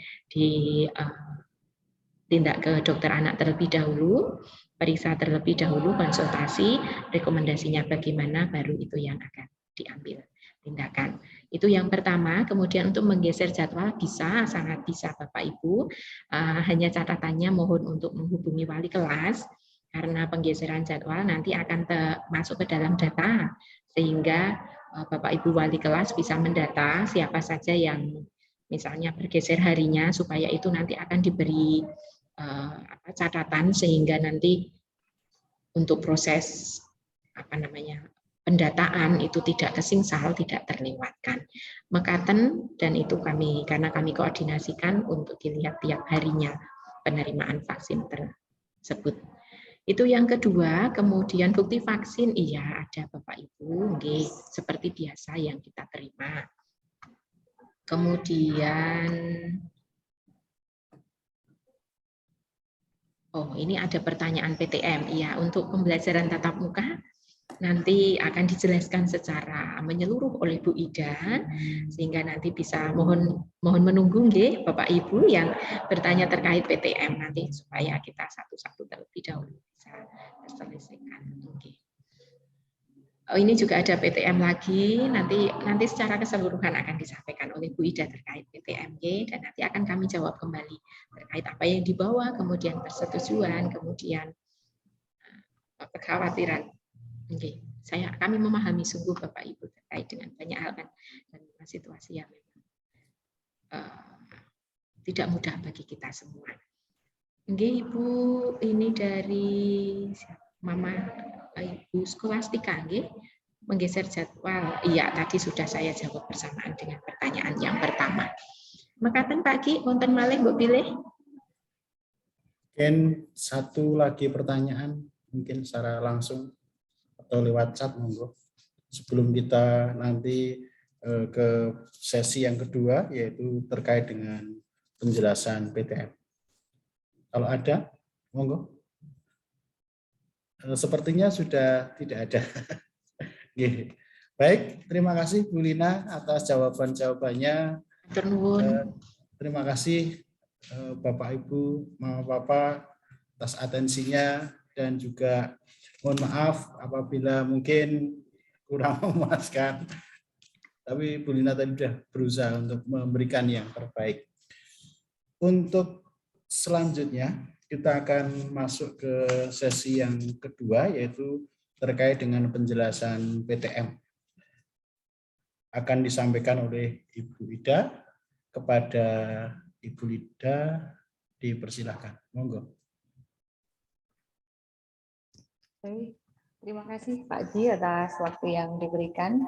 tindak ke dokter anak terlebih dahulu, periksa terlebih dahulu, konsultasi, rekomendasinya bagaimana, baru itu yang akan diambil tindakan. Itu yang pertama. Kemudian untuk menggeser jadwal bisa, sangat bisa Bapak Ibu. Hanya catatannya mohon untuk menghubungi wali kelas, karena penggeseran jadwal nanti akan masuk ke dalam data, sehingga Bapak Ibu wali kelas bisa mendata siapa saja yang misalnya bergeser harinya, supaya itu nanti akan diberi catatan, sehingga nanti untuk proses pendataan itu tidak kesingsal, tidak terlewatkan. Mekaten, dan itu karena kami koordinasikan untuk dilihat tiap harinya penerimaan vaksin tersebut. Itu yang kedua. Kemudian bukti vaksin, iya ada Bapak Ibu, seperti biasa yang kita terima. Kemudian ini ada pertanyaan PTM. Iya, untuk pembelajaran tatap muka nanti akan dijelaskan secara menyeluruh oleh Bu Ida, sehingga nanti bisa mohon menunggu nggih Bapak Ibu yang bertanya terkait PTM nanti supaya kita satu-satu terlebih dahulu bisa terselesaikan. Oke. Oh, ini juga ada PTM lagi, nanti secara keseluruhan akan disampaikan oleh Bu Ida terkait PTM, dan nanti akan kami jawab kembali terkait apa yang dibawa, kemudian persetujuan, kemudian kekhawatiran. Oke, kami memahami sungguh Bapak Ibu terkait dengan banyak hal kan, dan situasi yang memang tidak mudah bagi kita semua. Oke, Ibu, ini dari Mama Ibu Skolastika, menggeser jadwal. Iya, tadi sudah saya jawab bersamaan dengan pertanyaan yang pertama. Mekaten pagi, wonten malih Mbok pilih. Mungkin satu lagi pertanyaan, mungkin secara langsung atau lewat chat, monggo. Sebelum kita nanti ke sesi yang kedua, yaitu terkait dengan penjelasan PTM. Kalau ada, monggo. Sepertinya sudah tidak ada. Baik, terima kasih Bu Lina atas jawaban-jawabannya. Terima kasih Bapak Ibu, Mama Papa atas atensinya, dan juga mohon maaf apabila mungkin kurang memuaskan. Tapi Bu Lina tadi sudah berusaha untuk memberikan yang terbaik. Untuk selanjutnya kita akan masuk ke sesi yang kedua, yaitu terkait dengan penjelasan PTM. Akan disampaikan oleh Ibu Ida. Kepada Ibu Ida, dipersilakan. Monggo. Baik, terima kasih Pak Ji atas waktu yang diberikan.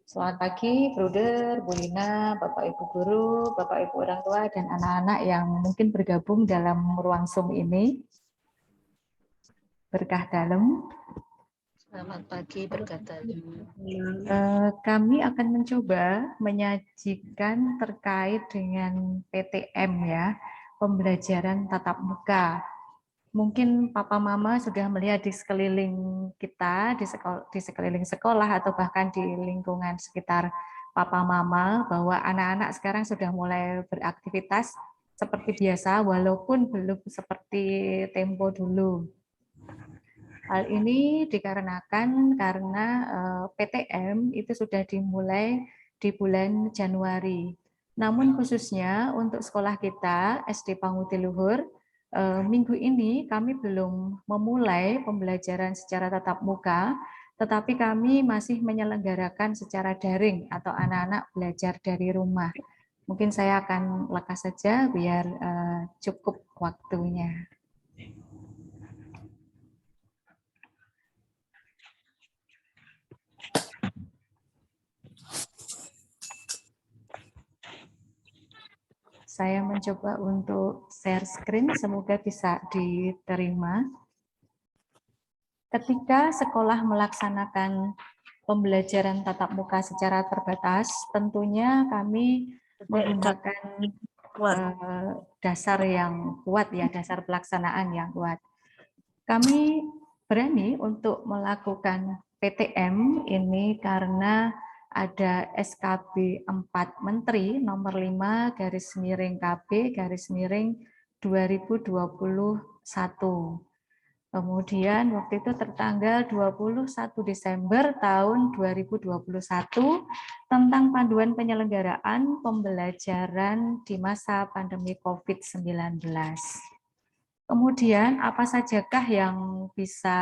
Selamat pagi, Bruder, Bu Lina, Bapak Ibu guru, Bapak Ibu orang tua, dan anak-anak yang mungkin bergabung dalam ruang Zoom ini. Berkah dalam. Selamat pagi, berkah dalam. Kami akan mencoba menyajikan terkait dengan PTM ya, pembelajaran tatap muka. Mungkin Papa Mama sudah melihat di sekeliling kita, di sekeliling sekolah atau bahkan di lingkungan sekitar Papa Mama, bahwa anak-anak sekarang sudah mulai beraktivitas seperti biasa, walaupun belum seperti tempo dulu. Hal ini dikarenakan karena PTM itu sudah dimulai di bulan Januari. Namun khususnya untuk sekolah kita, SD Panguti Luhur, minggu ini kami belum memulai pembelajaran secara tatap muka, tetapi kami masih menyelenggarakan secara daring atau anak-anak belajar dari rumah. Mungkin saya akan lekas saja biar cukup waktunya. Saya mencoba untuk share screen, semoga bisa diterima. Ketika sekolah melaksanakan pembelajaran tatap muka secara terbatas, tentunya kami menggunakan dasar yang kuat, ya, dasar pelaksanaan yang kuat. Kami berani untuk melakukan PTM ini karena ada SKB 4 Menteri nomor 5/KB/2021. Kemudian waktu itu tertanggal 21 Desember tahun 2021 tentang panduan penyelenggaraan pembelajaran di masa pandemi COVID-19. Kemudian apa sajakah yang bisa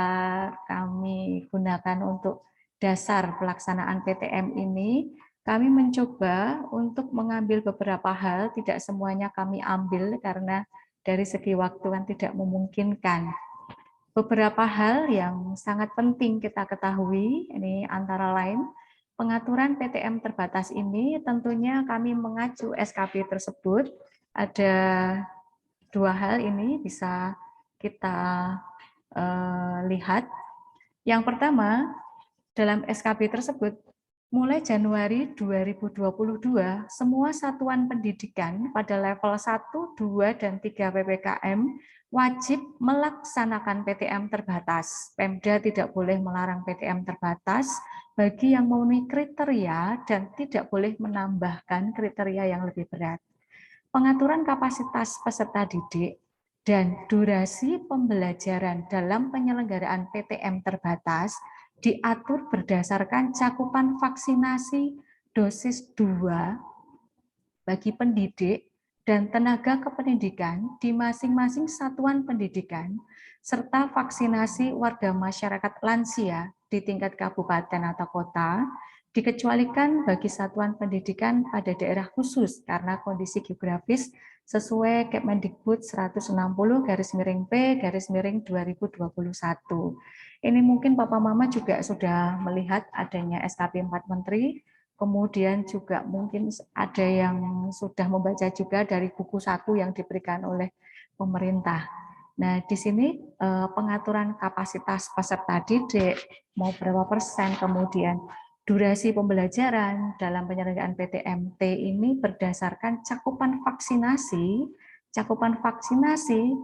kami gunakan untuk dasar pelaksanaan PTM ini? Kami mencoba untuk mengambil beberapa hal, tidak semuanya kami ambil karena dari segi waktu kan tidak memungkinkan. Beberapa hal yang sangat penting kita ketahui, ini antara lain, pengaturan PTM terbatas ini tentunya kami mengacu SKB tersebut, ada dua hal ini bisa kita lihat. Yang pertama, dalam SKB tersebut mulai Januari 2022, semua satuan pendidikan pada level 1, 2, dan 3 PPKM wajib melaksanakan PTM terbatas. Pemda tidak boleh melarang PTM terbatas bagi yang memenuhi kriteria dan tidak boleh menambahkan kriteria yang lebih berat. Pengaturan kapasitas peserta didik dan durasi pembelajaran dalam penyelenggaraan PTM terbatas diatur berdasarkan cakupan vaksinasi dosis 2 bagi pendidik dan tenaga kependidikan di masing-masing satuan pendidikan, serta vaksinasi warga masyarakat lansia di tingkat kabupaten atau kota, dikecualikan bagi satuan pendidikan pada daerah khusus karena kondisi geografis sesuai Kemendikbud 160/P/2021. Ini mungkin Papa Mama juga sudah melihat adanya SKP 4 Menteri, kemudian juga mungkin ada yang sudah membaca juga dari buku saku yang diberikan oleh pemerintah. Nah, di sini pengaturan kapasitas peserta didik, mau berapa persen, kemudian durasi pembelajaran dalam penyelenggaraan PTMT ini berdasarkan cakupan vaksinasi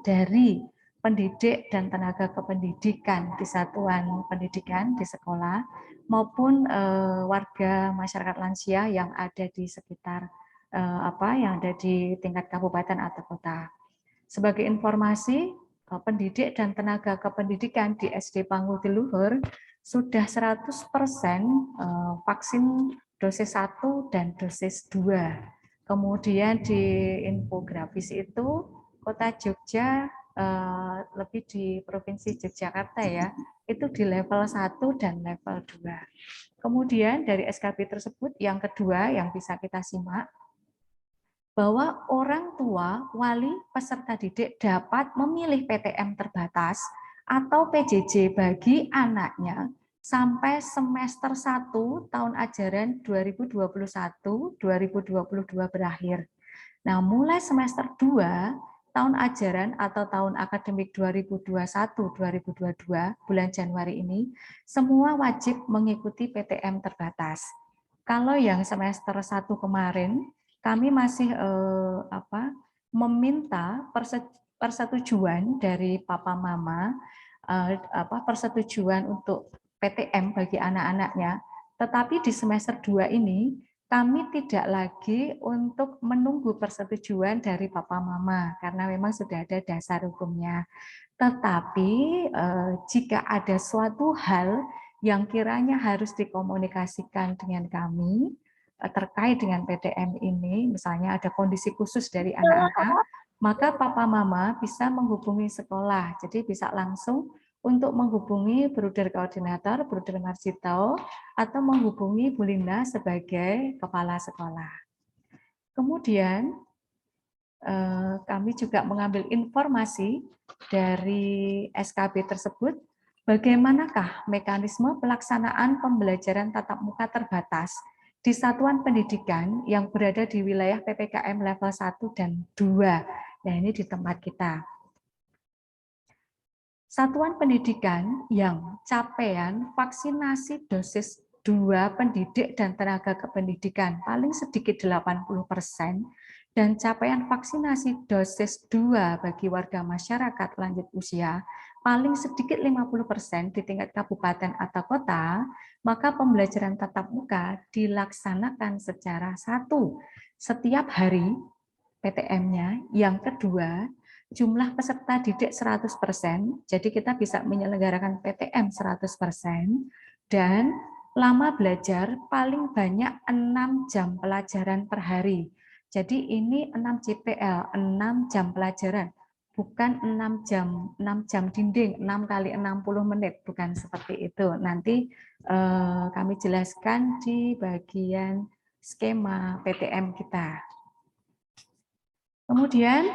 dari pendidik dan tenaga kependidikan di satuan pendidikan di sekolah maupun warga masyarakat lansia yang ada di sekitar yang ada di tingkat kabupaten atau kota. Sebagai informasi, pendidik dan tenaga kependidikan di SD Pangudi Luhur sudah 100% vaksin dosis 1 dan dosis 2. Kemudian di infografis itu Kota Jogja lebih di Provinsi Yogyakarta ya, itu di level 1 dan level 2. Kemudian dari SKP tersebut yang kedua yang bisa kita simak, bahwa orang tua, wali, peserta didik dapat memilih PTM terbatas atau PJJ bagi anaknya sampai semester 1 tahun ajaran 2021-2022 berakhir. Nah, mulai semester 2 tahun ajaran atau tahun akademik 2021-2022 bulan Januari ini, semua wajib mengikuti PTM terbatas. Kalau yang semester 1 kemarin, kami masih meminta persetujuan dari Papa Mama, persetujuan untuk PTM bagi anak-anaknya. Tetapi di semester 2 ini, kami tidak lagi untuk menunggu persetujuan dari Papa Mama, karena memang sudah ada dasar hukumnya. Tetapi jika ada suatu hal yang kiranya harus dikomunikasikan dengan kami, terkait dengan PTM ini, misalnya ada kondisi khusus dari anak-anak, maka Papa Mama bisa menghubungi sekolah. Jadi bisa langsung untuk menghubungi Bruder Koordinator, Bruder Marsito, atau menghubungi Bu Linda sebagai kepala sekolah. Kemudian kami juga mengambil informasi dari SKB tersebut, bagaimanakah mekanisme pelaksanaan pembelajaran tatap muka terbatas di satuan pendidikan yang berada di wilayah PPKM level 1 dan 2. Nah, ini di tempat kita. Satuan pendidikan yang capaian vaksinasi dosis 2 pendidik dan tenaga kependidikan paling sedikit 80% dan capaian vaksinasi dosis 2 bagi warga masyarakat lanjut usia paling sedikit 50% di tingkat kabupaten atau kota, maka pembelajaran tatap muka dilaksanakan secara setiap hari PTM-nya. Yang kedua, jumlah peserta didik 100%, jadi kita bisa menyelenggarakan PTM 100%, dan lama belajar paling banyak 6 jam pelajaran per hari. Jadi ini 6 JPL, 6 jam pelajaran, bukan 6 jam dinding, 6 kali 60 menit, bukan seperti itu. Nanti kami jelaskan di bagian skema PTM kita. Kemudian,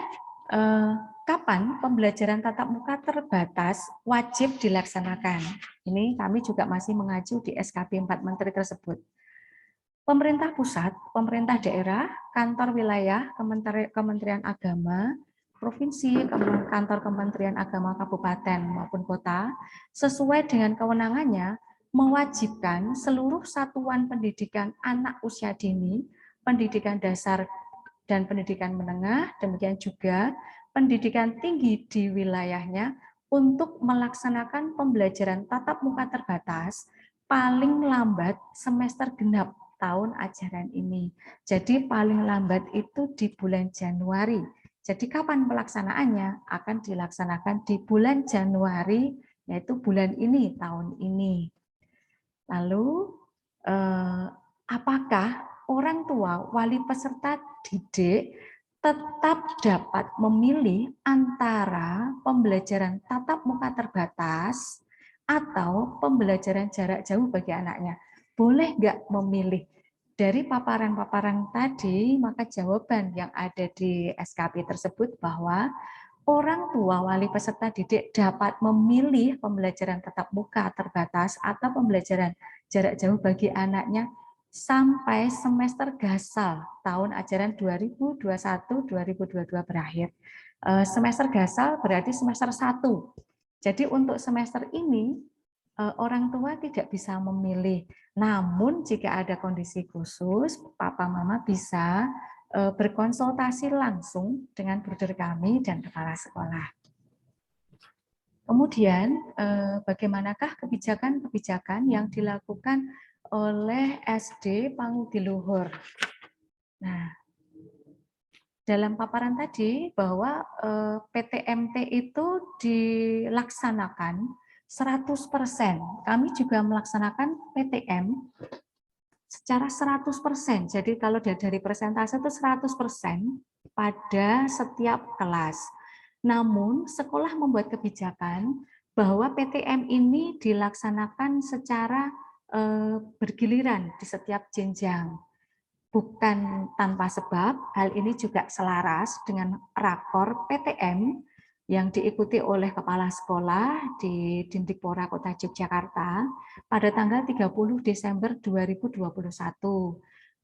kapan pembelajaran tatap muka terbatas wajib dilaksanakan? Ini kami juga masih mengacu di SKP 4 Menteri tersebut. Pemerintah pusat, pemerintah daerah, kantor wilayah, Kementerian Agama, provinsi, kantor Kementerian Agama kabupaten maupun kota, sesuai dengan kewenangannya, mewajibkan seluruh satuan pendidikan anak usia dini, pendidikan dasar dan pendidikan menengah, demikian juga pendidikan tinggi di wilayahnya untuk melaksanakan pembelajaran tatap muka terbatas paling lambat semester genap tahun ajaran ini. Jadi paling lambat itu di bulan Januari. Jadi kapan pelaksanaannya? Akan dilaksanakan di bulan Januari, yaitu bulan ini, tahun ini. Lalu, apakah orang tua, wali peserta didik tetap dapat memilih antara pembelajaran tatap muka terbatas atau pembelajaran jarak jauh bagi anaknya? Boleh nggak memilih? Dari paparan-paparan tadi, maka jawaban yang ada di SKP tersebut bahwa orang tua wali peserta didik dapat memilih pembelajaran tatap muka terbatas atau pembelajaran jarak jauh bagi anaknya sampai semester gasal tahun ajaran 2021-2022 berakhir. Semester gasal berarti semester 1. Jadi untuk semester ini orang tua tidak bisa memilih. Namun jika ada kondisi khusus, papa mama bisa berkonsultasi langsung dengan bruder kami dan kepala sekolah. Kemudian, bagaimanakah kebijakan-kebijakan yang dilakukan oleh SD Pangudiluhur? Nah, dalam paparan tadi bahwa PTMT itu dilaksanakan 100%. Kami juga melaksanakan PTM secara 100%. Jadi kalau dari persentase itu 100% pada setiap kelas. Namun sekolah membuat kebijakan bahwa PTM ini dilaksanakan secara bergiliran di setiap jenjang. Bukan tanpa sebab, hal ini juga selaras dengan rakor PTM yang diikuti oleh kepala sekolah di Dindikpora Kota Yogyakarta pada tanggal 30 Desember 2021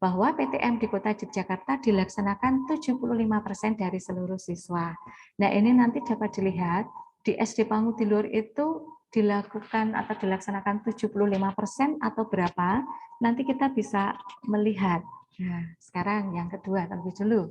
bahwa PTM di Kota Yogyakarta dilaksanakan 75% dari seluruh siswa. Nah, ini nanti dapat dilihat di SD Pangudiluhur itu dilakukan atau dilaksanakan 75% atau berapa, nanti kita bisa melihat. Nah, sekarang yang kedua terlebih dulu.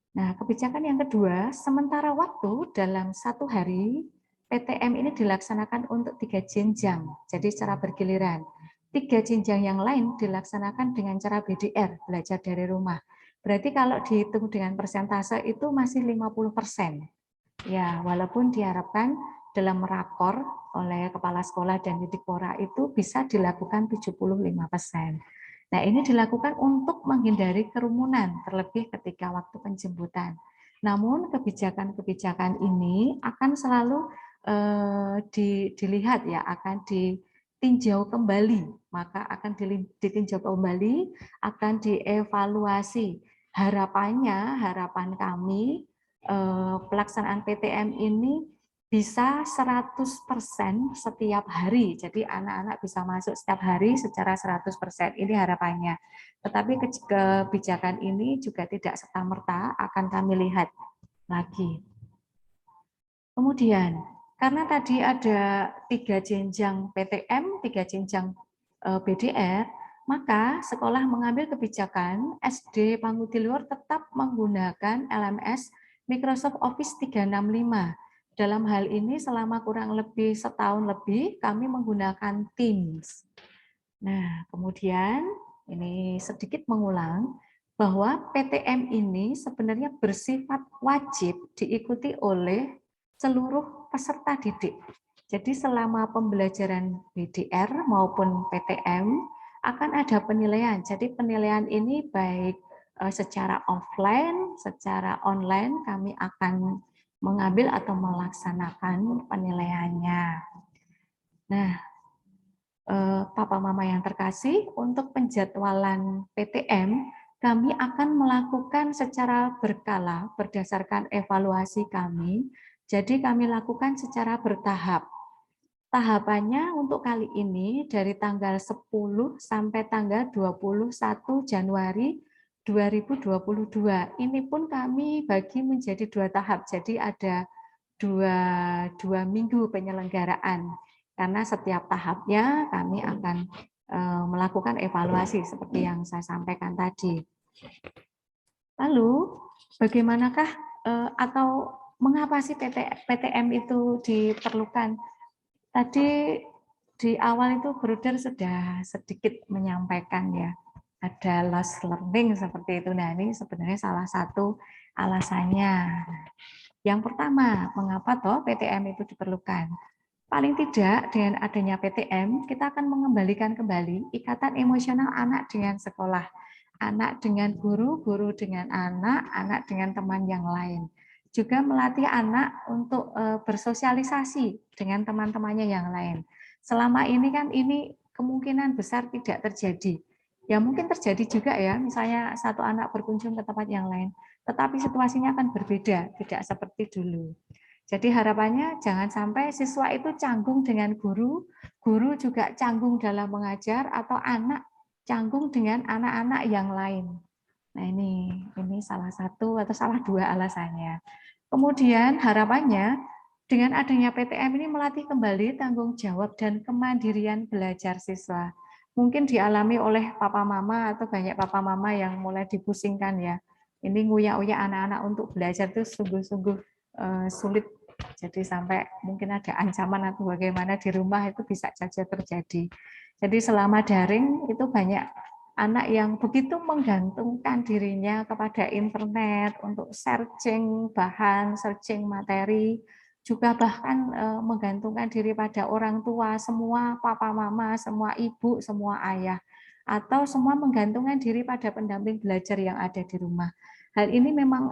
Nah, kebijakan yang kedua, sementara waktu dalam satu hari, PTM ini dilaksanakan untuk 3 jenjang, jadi secara bergiliran. 3 jenjang yang lain dilaksanakan dengan cara BDR, belajar dari rumah. Berarti kalau dihitung dengan persentase itu masih 50%. Ya, walaupun diharapkan dalam rakor oleh kepala sekolah dan Dindikpora itu bisa dilakukan 75%. Nah, ini dilakukan untuk menghindari kerumunan, terlebih ketika waktu penjemputan. Namun, kebijakan-kebijakan ini akan selalu dilihat ya, akan ditinjau kembali, maka akan ditinjau kembali, akan dievaluasi. Harapan kami pelaksanaan PTM ini bisa 100% setiap hari. Jadi anak-anak bisa masuk setiap hari secara 100%. Ini harapannya. Tetapi kebijakan ini juga tidak serta-merta, akan kami lihat lagi. Kemudian, karena tadi ada 3 jenjang PTM, 3 jenjang BDR, maka sekolah mengambil kebijakan SD Pangudiluhur tetap menggunakan LMS Microsoft Office 365. Dalam hal ini selama kurang lebih setahun lebih kami menggunakan Teams. Nah, kemudian ini sedikit mengulang bahwa PTM ini sebenarnya bersifat wajib diikuti oleh seluruh peserta didik. Jadi selama pembelajaran BDR maupun PTM akan ada penilaian. Jadi penilaian ini baik secara offline, secara online kami akan mengambil atau melaksanakan penilaiannya. Nah, Papa Mama yang terkasih, untuk penjadwalan PTM kami akan melakukan secara berkala berdasarkan evaluasi kami. Jadi kami lakukan secara bertahap. Tahapannya untuk kali ini dari tanggal 10 sampai tanggal 21 Januari 2022. Ini pun kami bagi menjadi 2 tahap. Jadi ada dua minggu penyelenggaraan. Karena setiap tahapnya kami akan melakukan evaluasi seperti yang saya sampaikan tadi. Lalu bagaimanakah atau mengapa sih PTM itu diperlukan? Tadi di awal itu Bruder sudah sedikit menyampaikan ya, ada loss learning seperti itu. Nah, ini sebenarnya salah satu alasannya. Yang pertama, mengapa toh PTM itu diperlukan? Paling tidak dengan adanya PTM, kita akan mengembalikan kembali ikatan emosional anak dengan sekolah, anak dengan guru, guru dengan anak, anak dengan teman yang lain. Juga melatih anak untuk bersosialisasi dengan teman-temannya yang lain. Selama ini kan ini kemungkinan besar tidak terjadi. Ya mungkin terjadi juga ya, misalnya satu anak berkunjung ke tempat yang lain, tetapi situasinya akan berbeda, tidak seperti dulu. Jadi harapannya jangan sampai siswa itu canggung dengan guru, guru juga canggung dalam mengajar, atau anak canggung dengan anak-anak yang lain. Nah ini salah satu atau salah dua alasannya. Kemudian harapannya dengan adanya PTM ini melatih kembali tanggung jawab dan kemandirian belajar siswa. Mungkin dialami oleh papa mama atau banyak papa mama yang mulai dipusingkan ya. Ini nguyak-uyak anak-anak untuk belajar itu sungguh-sungguh sulit. Jadi sampai mungkin ada ancaman atau bagaimana di rumah itu bisa saja terjadi. Jadi selama daring itu banyak anak yang begitu menggantungkan dirinya kepada internet untuk searching bahan, searching materi, juga bahkan menggantungkan diri pada orang tua, semua papa mama, semua ibu, semua ayah, atau semua menggantungkan diri pada pendamping belajar yang ada di rumah. Hal ini memang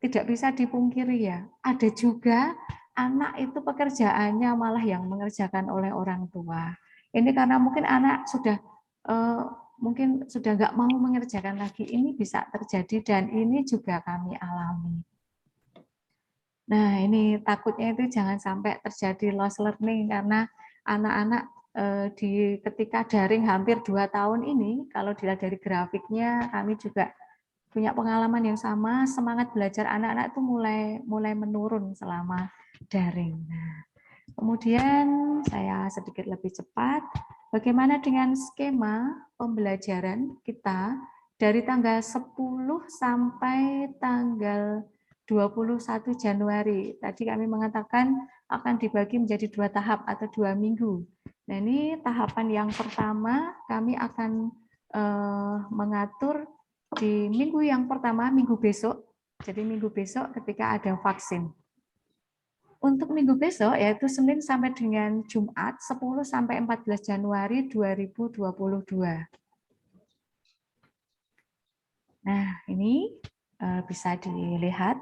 tidak bisa dipungkiri ya. Ada juga anak itu pekerjaannya malah yang mengerjakan oleh orang tua. Ini karena mungkin anak sudah nggak mau mengerjakan lagi. Ini bisa terjadi dan ini juga kami alami. Nah, ini takutnya itu jangan sampai terjadi loss learning karena anak-anak ketika daring hampir 2 tahun ini, kalau dilihat dari grafiknya, kami juga punya pengalaman yang sama, semangat belajar anak-anak itu mulai menurun selama daring. Nah, kemudian saya sedikit lebih cepat, bagaimana dengan skema pembelajaran kita dari tanggal 10 sampai tanggal 21 Januari. Tadi kami mengatakan akan dibagi menjadi 2 tahap atau 2 minggu. Nah, ini tahapan yang pertama kami akan mengatur di minggu yang pertama, minggu besok. Jadi minggu besok ketika ada vaksin. Untuk minggu besok yaitu Senin sampai dengan Jumat 10 sampai 14 Januari 2022. Nah, ini bisa dilihat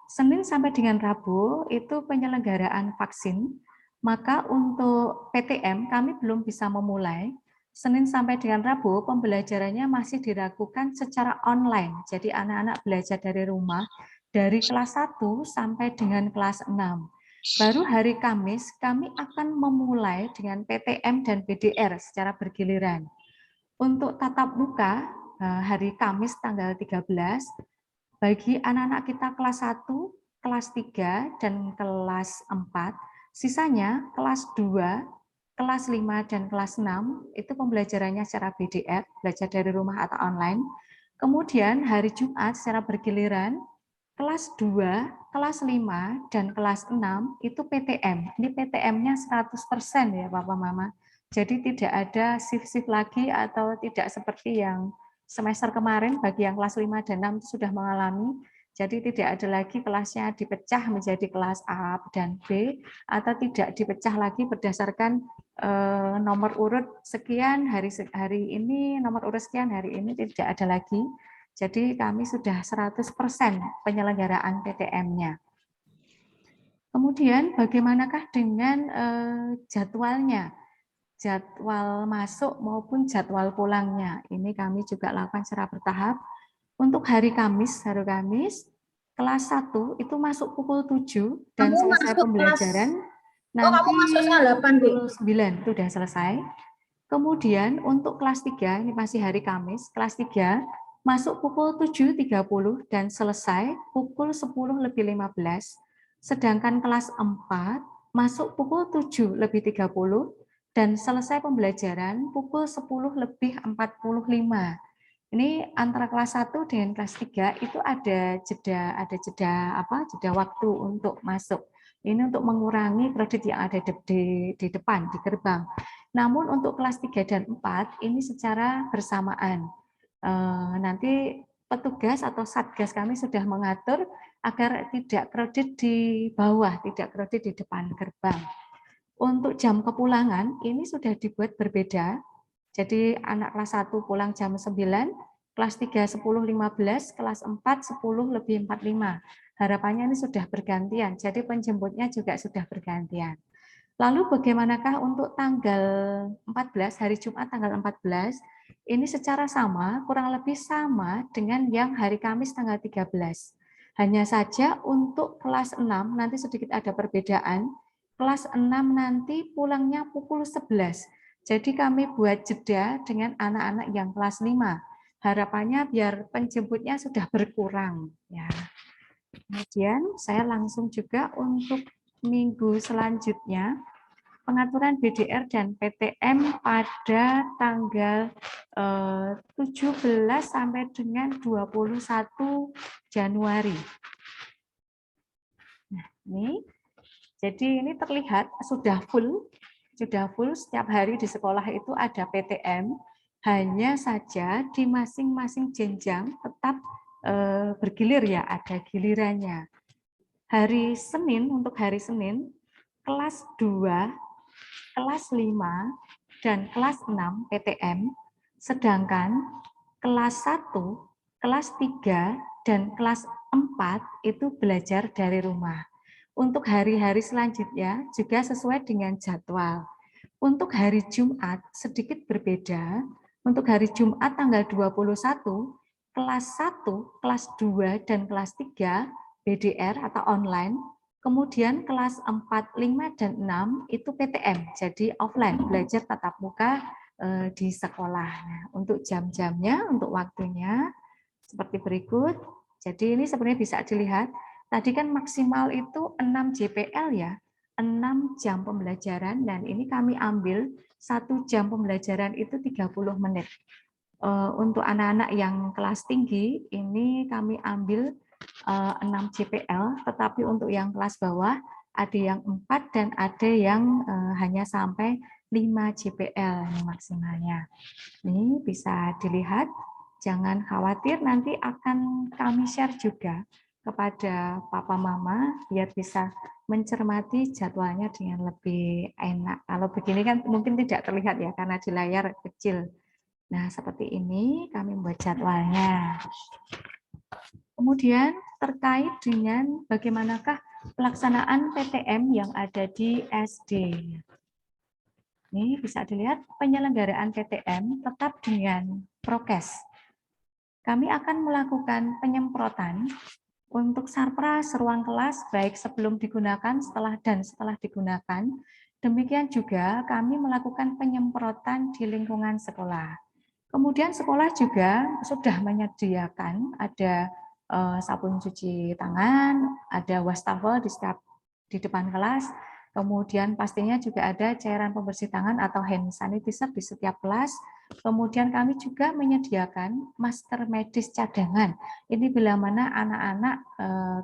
Senin sampai dengan Rabu itu penyelenggaraan vaksin. Maka untuk PTM kami belum bisa memulai. Senin sampai dengan Rabu pembelajarannya masih dilakukan secara online. Jadi anak-anak belajar dari rumah dari kelas 1 sampai dengan kelas 6. Baru hari Kamis kami akan memulai dengan PTM dan BDR secara bergiliran. Untuk tatap muka hari Kamis tanggal 13 bagi anak-anak kita kelas 1, kelas 3 dan kelas 4, sisanya kelas 2, kelas 5 dan kelas 6 itu pembelajarannya secara BDR, belajar dari rumah atau online. Kemudian hari Jumat secara bergiliran kelas 2, kelas 5 dan kelas 6 itu PTM. Ini PTM-nya 100% ya Bapak Mama. Jadi tidak ada shift-shift lagi atau tidak seperti yang semester kemarin bagi yang kelas 5 dan 6 itu sudah mengalami. Jadi tidak ada lagi kelasnya dipecah menjadi kelas A dan B atau tidak dipecah lagi berdasarkan nomor urut sekian hari ini, nomor urut sekian hari ini, tidak ada lagi. Jadi kami sudah 100% penyelenggaraan PTM-nya. Kemudian bagaimanakah dengan jadwalnya? Jadwal masuk maupun jadwal pulangnya. Ini kami juga lakukan secara bertahap. Untuk hari Kamis, kelas 1 itu masuk pukul 7 dan Kamu selesai masuk pembelajaran. kelas... kamu masuk setengah 8, Bu. Pukul 9 itu sudah selesai. Kemudian untuk kelas 3, ini masih hari Kamis, kelas 3 masuk pukul 7.30 dan selesai pukul 10.15. Sedangkan kelas 4 masuk pukul 7:30 dan selesai pembelajaran pukul 10:45. Ini antara kelas 1 dengan kelas 3 itu ada jeda waktu untuk masuk. Ini untuk mengurangi kredit yang ada di depan, di gerbang. Namun untuk kelas 3 dan 4 ini secara bersamaan. Nanti petugas atau satgas kami sudah mengatur agar tidak kredit di bawah, tidak kredit di depan gerbang. Untuk jam kepulangan ini sudah dibuat berbeda. Jadi anak kelas 1 pulang jam 9, kelas 3 10.15, kelas 4 10:45. Harapannya ini sudah bergantian, jadi penjemputnya juga sudah bergantian. Lalu bagaimanakah untuk tanggal 14, hari Jumat tanggal 14, ini secara sama, kurang lebih sama dengan yang hari Kamis tanggal 13. Hanya saja untuk kelas 6 nanti sedikit ada perbedaan. Kelas 6 nanti pulangnya pukul 11. Jadi kami buat jeda dengan anak-anak yang kelas 5. Harapannya biar penjemputnya sudah berkurang. Ya. Kemudian saya langsung juga untuk minggu selanjutnya, pengaturan BDR dan PTM pada tanggal 17 sampai dengan 21 Januari. Nah, ini. Jadi ini terlihat sudah full setiap hari di sekolah itu ada PTM, hanya saja di masing-masing jenjang tetap bergilir ya, ada gilirannya. Untuk hari Senin, kelas 2, kelas 5, dan kelas 6 PTM, sedangkan kelas 1, kelas 3, dan kelas 4 itu belajar dari rumah. Untuk hari-hari selanjutnya juga sesuai dengan jadwal. Untuk hari Jumat sedikit berbeda. Untuk hari Jumat tanggal 21, kelas 1, kelas 2, dan kelas 3 BDR atau online. Kemudian kelas 4, 5, dan 6 itu PTM, jadi offline, belajar tatap muka di sekolah. Nah, untuk jam-jamnya, untuk waktunya seperti berikut. Jadi ini sebenarnya bisa dilihat. Tadi kan maksimal itu 6 JPL ya, 6 jam pembelajaran, dan ini kami ambil 1 jam pembelajaran itu 30 menit. Untuk anak-anak yang kelas tinggi, ini kami ambil 6 JPL, tetapi untuk yang kelas bawah ada yang 4 dan ada yang hanya sampai 5 JPL maksimalnya. Ini bisa dilihat, jangan khawatir, nanti akan kami share juga kepada papa mama biar bisa mencermati jadwalnya dengan lebih enak. Kalau begini kan mungkin tidak terlihat ya karena di layar kecil. Nah, seperti ini kami membuat jadwalnya. Kemudian terkait dengan bagaimanakah pelaksanaan PTM yang ada di SD. Ini bisa dilihat penyelenggaraan PTM tetap dengan prokes. Kami akan melakukan penyemprotan untuk sarpras ruang kelas baik sebelum digunakan, setelah digunakan. Demikian juga kami melakukan penyemprotan di lingkungan sekolah. Kemudian sekolah juga sudah menyediakan ada sabun cuci tangan, ada wastafel di depan kelas. Kemudian pastinya juga ada cairan pembersih tangan atau hand sanitizer di setiap kelas. Kemudian kami juga menyediakan masker medis cadangan. Ini bila mana anak-anak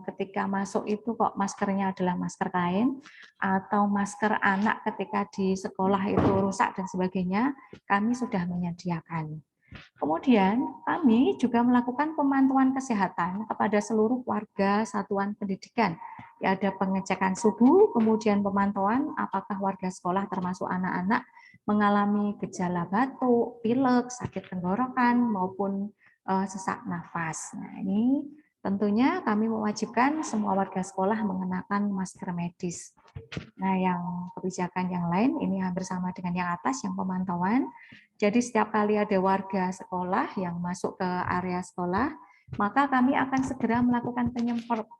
ketika masuk itu kok maskernya adalah masker kain atau masker anak ketika di sekolah itu rusak dan sebagainya, kami sudah menyediakan. Kemudian kami juga melakukan pemantauan kesehatan kepada seluruh warga satuan pendidikan. Ya, ada pengecekan suhu, kemudian pemantauan apakah warga sekolah termasuk anak-anak mengalami gejala batuk, pilek, sakit tenggorokan, maupun sesak nafas. Nah, ini tentunya kami mewajibkan semua warga sekolah mengenakan masker medis. Nah, yang kebijakan yang lain ini hampir sama dengan yang atas, yang pemantauan. Jadi setiap kali ada warga sekolah yang masuk ke area sekolah, maka kami akan segera melakukan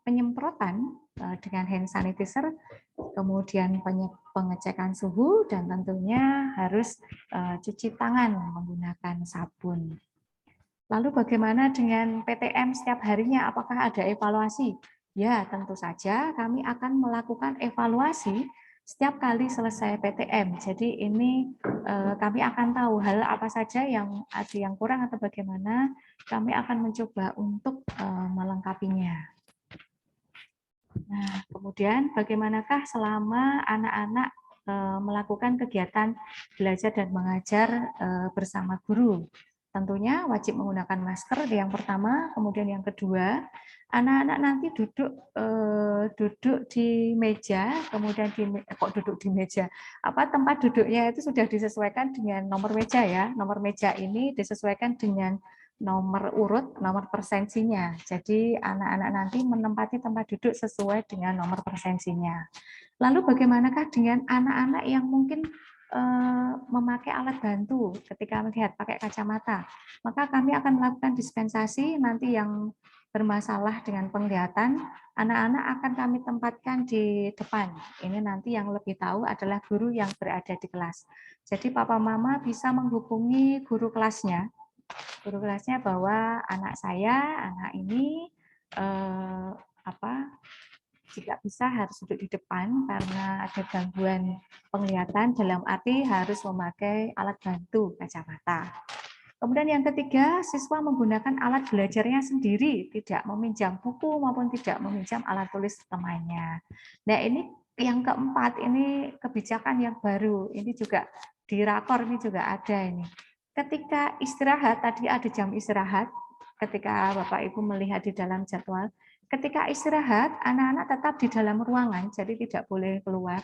penyemprotan dengan hand sanitizer, kemudian pengecekan suhu, dan tentunya harus cuci tangan menggunakan sabun. Lalu bagaimana dengan PTM setiap harinya? Apakah ada evaluasi? Ya, tentu saja kami akan melakukan evaluasi setiap kali selesai PTM. Jadi ini kami akan tahu hal apa saja yang ada yang kurang atau bagaimana, kami akan mencoba untuk melengkapinya. Nah, kemudian bagaimanakah selama anak-anak melakukan kegiatan belajar dan mengajar bersama guru? Tentunya wajib menggunakan masker yang pertama, kemudian yang kedua, anak-anak nanti duduk di meja, kemudian duduk di meja, tempat duduknya itu sudah disesuaikan dengan nomor meja ya. Nomor meja ini disesuaikan dengan nomor urut, nomor persensinya. Jadi anak-anak nanti menempati tempat duduk sesuai dengan nomor persensinya. Lalu bagaimanakah dengan anak-anak yang mungkin memakai alat bantu ketika melihat pakai kacamata? Maka kami akan melakukan dispensasi nanti yang bermasalah dengan penglihatan, anak-anak akan kami tempatkan di depan. Ini nanti yang lebih tahu adalah guru yang berada di kelas. Jadi papa mama bisa menghubungi guru kelasnya bahwa anak saya, anak ini jika bisa harus duduk di depan karena ada gangguan penglihatan, dalam arti harus memakai alat bantu kacamata. Kemudian yang ketiga, siswa menggunakan alat belajarnya sendiri, tidak meminjam buku maupun tidak meminjam alat tulis temannya. Nah ini yang keempat, ini kebijakan yang baru, ini juga di rakor ini juga ada ini. Ketika istirahat, tadi ada jam istirahat, ketika Bapak Ibu melihat di dalam jadwal, ketika istirahat, anak-anak tetap di dalam ruangan, jadi tidak boleh keluar.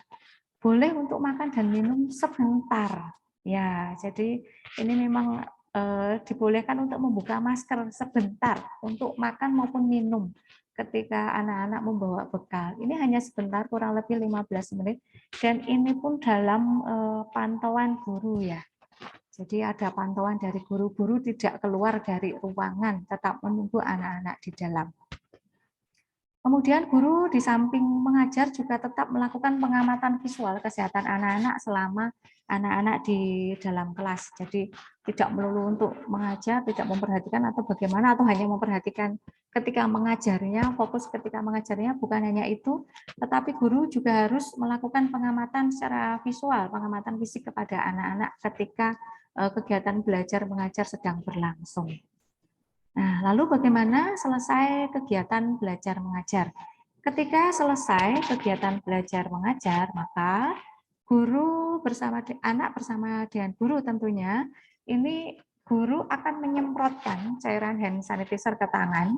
Boleh untuk makan dan minum sebentar. Ya, jadi ini memang dibolehkan untuk membuka masker sebentar untuk makan maupun minum ketika anak-anak membawa bekal. Ini hanya sebentar, kurang lebih 15 menit, dan ini pun dalam pantauan guru ya. Jadi ada pantauan dari guru-guru tidak keluar dari ruangan, tetap menunggu anak-anak di dalam. Kemudian guru di samping mengajar juga tetap melakukan pengamatan visual kesehatan anak-anak selama anak-anak di dalam kelas. Jadi tidak melulu untuk mengajar, tidak memperhatikan atau bagaimana, atau hanya memperhatikan ketika mengajarnya, fokus ketika mengajarnya, bukan hanya itu, tetapi guru juga harus melakukan pengamatan secara visual, pengamatan fisik kepada anak-anak ketika kegiatan belajar mengajar sedang berlangsung. Nah, lalu bagaimana selesai kegiatan belajar mengajar? Ketika selesai kegiatan belajar mengajar, maka guru bersama anak bersama dengan guru tentunya, ini guru akan menyemprotkan cairan hand sanitizer ke tangan,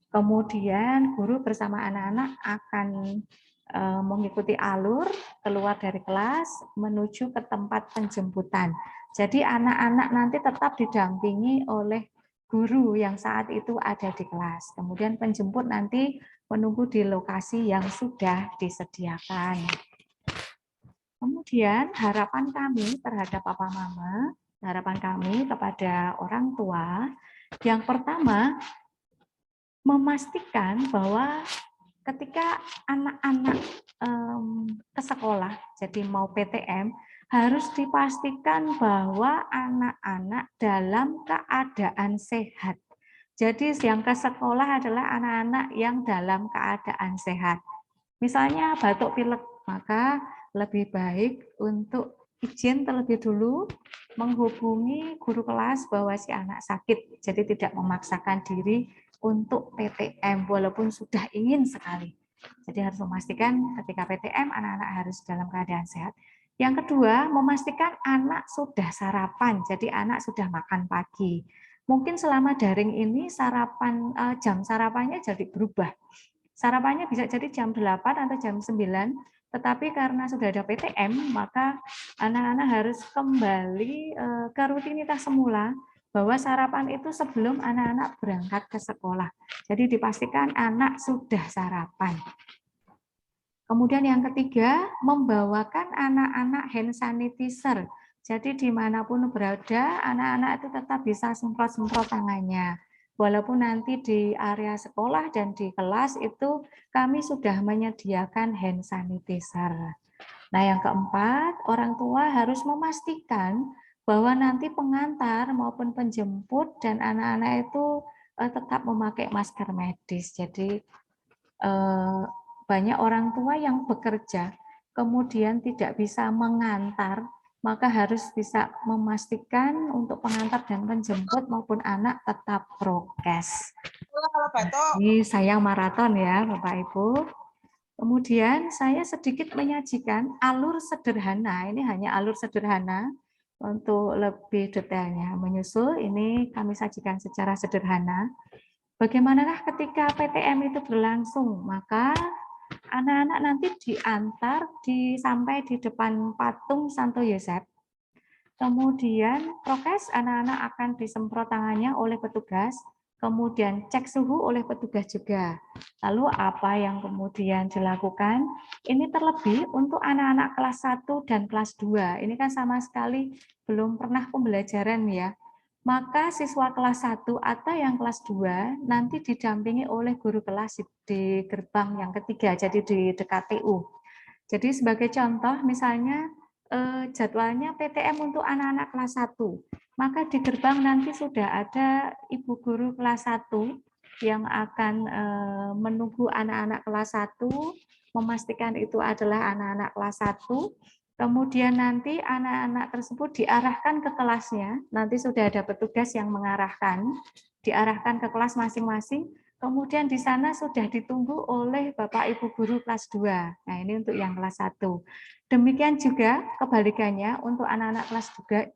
kemudian guru bersama anak-anak akan mengikuti alur keluar dari kelas menuju ke tempat penjemputan. Jadi anak-anak nanti tetap didampingi oleh guru yang saat itu ada di kelas. Kemudian penjemput nanti menunggu di lokasi yang sudah disediakan. Kemudian harapan kami terhadap papa mama, harapan kami kepada orang tua, yang pertama memastikan bahwa ketika anak-anak ke sekolah, jadi mau PTM, harus dipastikan bahwa anak-anak dalam keadaan sehat. Jadi yang ke sekolah adalah anak-anak yang dalam keadaan sehat. Misalnya batuk pilek, maka lebih baik untuk izin terlebih dulu menghubungi guru kelas bahwa si anak sakit, jadi tidak memaksakan diri untuk PTM walaupun sudah ingin sekali. Jadi harus memastikan ketika PTM anak-anak harus dalam keadaan sehat. Yang kedua, memastikan anak sudah sarapan, jadi anak sudah makan pagi. Mungkin selama daring ini sarapan jam sarapannya jadi berubah. Sarapannya bisa jadi jam 8 atau jam 9, tetapi karena sudah ada PTM, maka anak-anak harus kembali ke rutinitas semula, bahwa sarapan itu sebelum anak-anak berangkat ke sekolah. Jadi dipastikan anak sudah sarapan. Kemudian yang ketiga, membawakan anak-anak hand sanitizer. Jadi dimanapun berada, anak-anak itu tetap bisa semprot-semprot tangannya. Walaupun nanti di area sekolah dan di kelas itu kami sudah menyediakan hand sanitizer. Nah yang keempat, orang tua harus memastikan bahwa nanti pengantar maupun penjemput dan anak-anak itu tetap memakai masker medis. Jadi banyak orang tua yang bekerja kemudian tidak bisa mengantar, maka harus bisa memastikan untuk pengantar dan penjemput maupun anak tetap prokes. Ini saya maraton ya Bapak Ibu. Kemudian saya sedikit menyajikan alur sederhana, ini hanya alur sederhana, untuk lebih detailnya menyusul ini kami sajikan secara sederhana. Bagaimanakah ketika PTM itu berlangsung? Maka anak-anak nanti diantar sampai di depan patung Santo Yosef. Kemudian prokes anak-anak akan disemprot tangannya oleh petugas. Kemudian cek suhu oleh petugas juga. Lalu apa yang kemudian dilakukan? Ini terlebih untuk anak-anak kelas 1 dan kelas 2. Ini kan sama sekali belum pernah pembelajaran ya. Maka siswa kelas 1 atau yang kelas 2 nanti didampingi oleh guru kelas di gerbang yang ketiga, jadi di dekat TU. Jadi sebagai contoh misalnya jadwalnya PTM untuk anak-anak kelas 1. Maka di gerbang nanti sudah ada ibu guru kelas 1 yang akan menunggu anak-anak kelas 1, memastikan itu adalah anak-anak kelas 1. Kemudian nanti anak-anak tersebut diarahkan ke kelasnya, nanti sudah ada petugas yang mengarahkan, diarahkan ke kelas masing-masing, kemudian di sana sudah ditunggu oleh Bapak Ibu guru kelas 2. Nah, ini untuk yang kelas 1. Demikian juga kebalikannya untuk anak-anak kelas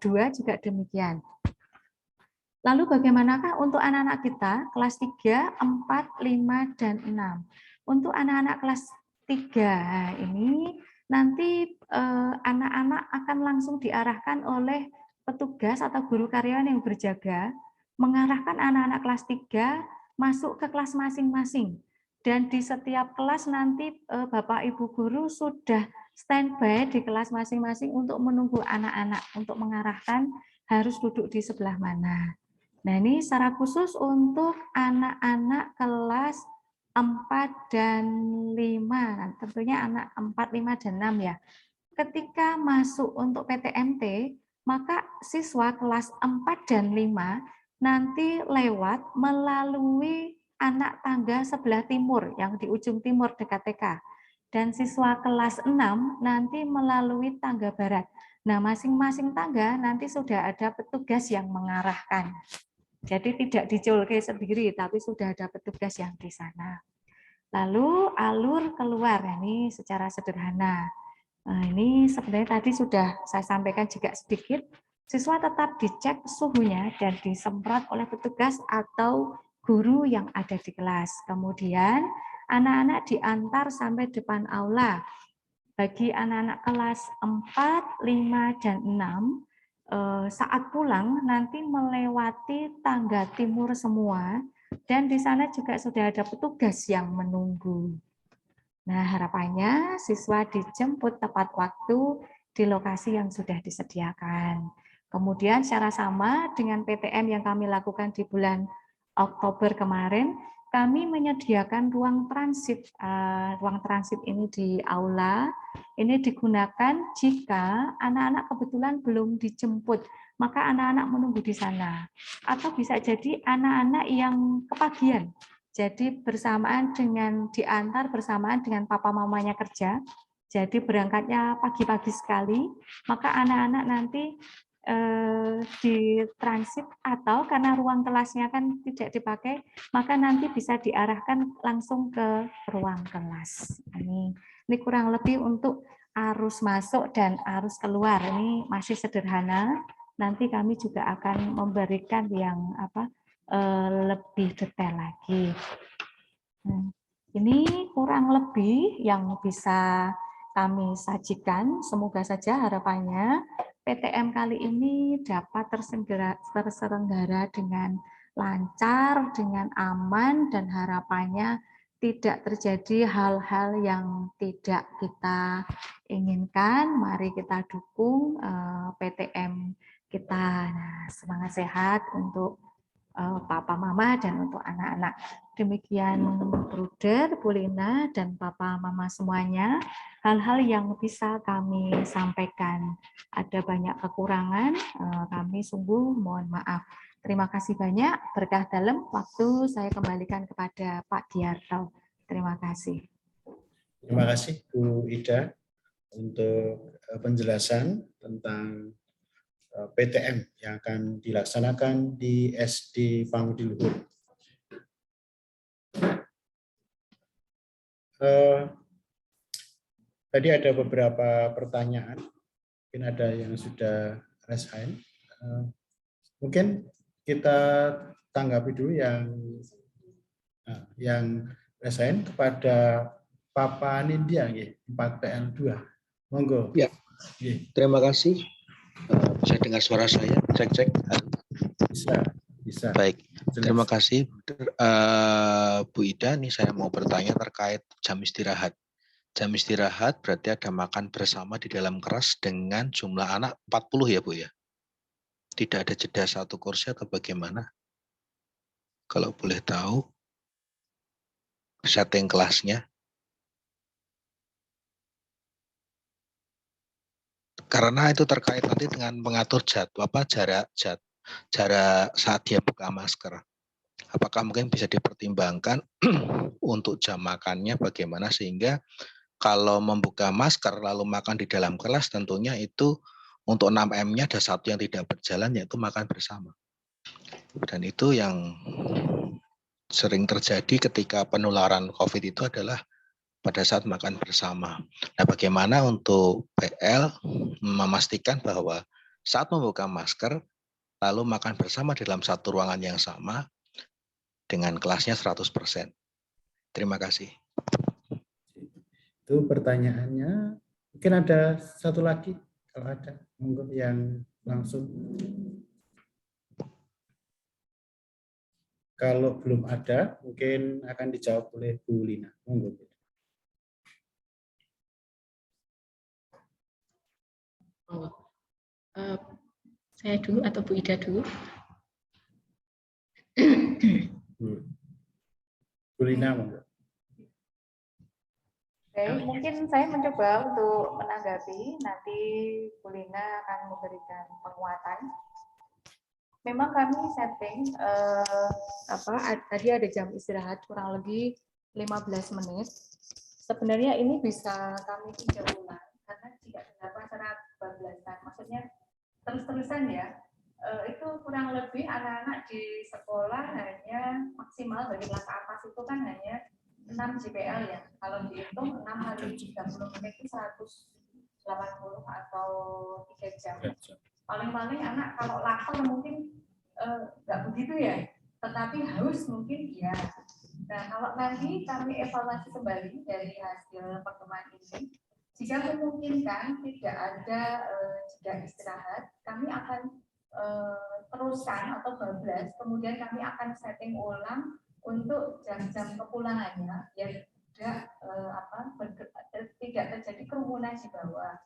2 juga demikian. Lalu bagaimanakah untuk anak-anak kita kelas 3, 4, 5, dan 6? Untuk anak-anak kelas 3 ini nanti anak-anak akan langsung diarahkan oleh petugas atau guru karyawan yang berjaga mengarahkan anak-anak kelas 3 masuk ke kelas masing-masing. Dan di setiap kelas nanti Bapak Ibu guru sudah standby di kelas masing-masing untuk menunggu anak-anak, untuk mengarahkan harus duduk di sebelah mana. Nah, ini secara khusus untuk anak-anak kelas 4 dan 5. Nah, tentunya anak 4, 5, dan 6 ya. Ketika masuk untuk PTMT, maka siswa kelas 4 dan 5 nanti lewat melalui anak tangga sebelah timur, yang di ujung timur dekat TK. Dan siswa kelas 6 nanti melalui tangga barat. Nah, masing-masing tangga nanti sudah ada petugas yang mengarahkan. Jadi tidak dicolke sendiri, tapi sudah ada petugas yang di sana. Lalu alur keluar, ini secara sederhana. Nah, ini sebenarnya tadi sudah saya sampaikan juga sedikit. Siswa tetap dicek suhunya dan disemprot oleh petugas atau guru yang ada di kelas. Kemudian anak-anak diantar sampai depan aula. Bagi anak-anak kelas 4, 5, dan 6, saat pulang nanti melewati tangga timur semua, dan di sana juga sudah ada petugas yang menunggu. Nah, harapannya siswa dijemput tepat waktu di lokasi yang sudah disediakan. Kemudian secara sama dengan PTM yang kami lakukan di bulan Oktober kemarin, kami menyediakan ruang transit. Ruang transit ini di aula, ini digunakan jika anak-anak kebetulan belum dijemput, maka anak-anak menunggu di sana. Atau bisa jadi anak-anak yang kepagian, jadi bersamaan dengan diantar bersamaan dengan papa mamanya kerja, jadi berangkatnya pagi-pagi sekali, maka anak-anak nanti di transit, atau karena ruang kelasnya kan tidak dipakai, maka nanti bisa diarahkan langsung ke ruang kelas. Ini kurang lebih untuk arus masuk dan arus keluar. Ini masih sederhana. Nanti kami juga akan memberikan yang lebih detail lagi. Ini kurang lebih yang bisa kami sajikan. Semoga saja harapannya PTM kali ini dapat terselenggara dengan lancar, dengan aman, dan harapannya tidak terjadi hal-hal yang tidak kita inginkan. Mari kita dukung PTM kita. Nah, semangat sehat untuk Papa Mama dan untuk anak-anak. Demikian Bruder, Bu Lina, dan Papa Mama semuanya, hal-hal yang bisa kami sampaikan. Ada banyak kekurangan, kami sungguh mohon maaf. Terima kasih banyak, berkah dalam. Waktu saya kembalikan kepada Pak Giarto. Terima kasih. Terima kasih Bu Ida. untuk penjelasan tentang PTM yang akan dilaksanakan di SD Pangudi Luhur. Tadi ada beberapa pertanyaan, mungkin ada yang sudah raise hand. Mungkin kita tanggapi dulu yang raise hand kepada Papa Nindya, 4PL2. Monggo. Ya, terima kasih. Bisa dengar suara saya? Cek. Bisa. Baik, terima kasih Bu Ida. Nih saya mau bertanya terkait jam istirahat. Jam istirahat berarti ada makan bersama di dalam kelas dengan jumlah anak 40 ya Bu ya? Tidak ada jeda satu kursi atau bagaimana? Kalau boleh tahu setting kelasnya. Karena itu terkait nanti dengan mengatur jarak saat dia buka masker. Apakah mungkin bisa dipertimbangkan untuk jam makannya bagaimana sehingga kalau membuka masker lalu makan di dalam kelas tentunya itu untuk 6M-nya ada satu yang tidak berjalan yaitu makan bersama. Dan itu yang sering terjadi ketika penularan COVID itu adalah pada saat makan bersama. Nah, bagaimana untuk PL memastikan bahwa saat membuka masker, lalu makan bersama dalam satu ruangan yang sama dengan kelasnya 100%. Terima kasih. Itu pertanyaannya. Mungkin ada satu lagi, kalau ada, monggo yang langsung. Kalau belum ada, mungkin akan dijawab oleh Bu Lina. Monggo. Saya dulu atau Bu Ida dulu? Bu Lina, monggo. Baik, mungkin saya mencoba untuk menanggapi, nanti Bu Lina akan memberikan penguatan. Memang kami setting tadi ada jam istirahat kurang lebih 15 menit. Sebenarnya ini bisa kami tinjau ulang karena tidak dilakukan secara bablasan. Maksudnya terus-terusan ya. Itu kurang lebih anak-anak di sekolah hanya maksimal bagi kelas atas itu kan hanya 6 JPL ya. Kalau dihitung 6 kali 30 menit itu 180 atau 3 jam. Paling-paling anak kalau lapar mungkin nggak begitu ya, tetapi haus mungkin iya. Nah, kalau nanti kami evaluasi kembali dari hasil pertemuan ini, jika memungkinkan tidak ada jeda istirahat, kami akan teruskan atau bablas, kemudian kami akan setting ulang untuk jam-jam kepulangannya, ya tidak terjadi kerumunan di bawah.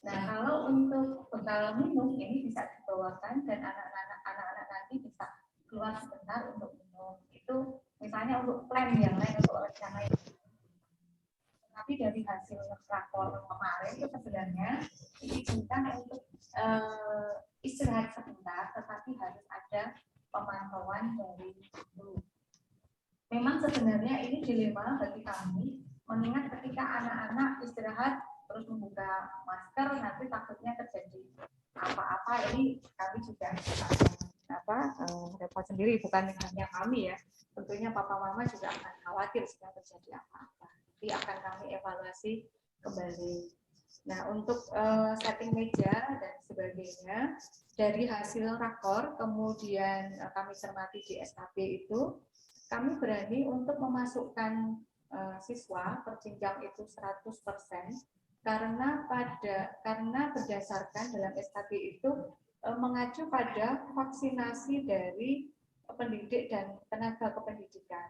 Nah, kalau untuk bekal minum ini bisa dibawakan dan anak-anak nanti bisa keluar sebentar untuk minum. Itu misalnya untuk plan yang lain, untuk rencana yang lain. Tapi dari hasil rapor kemarin itu sebenarnya diizinkan untuk istirahat sebentar, tetapi harus ada pemantauan dari guru. Memang sebenarnya ini dilema bagi kami, mengingat ketika anak-anak istirahat terus membuka masker, nanti takutnya terjadi apa-apa. Ini kami juga repot sendiri, bukan hanya kami ya. Tentunya papa mama juga akan khawatir jika terjadi apa-apa. Jadi akan kami evaluasi kembali. Nah, untuk setting meja dan sebagainya dari hasil rakor, kemudian kami cermati di SKP itu, kami berani untuk memasukkan siswa per jenjang itu 100%. Karena berdasarkan dalam SKP itu mengacu pada vaksinasi dari pendidik dan tenaga kependidikan.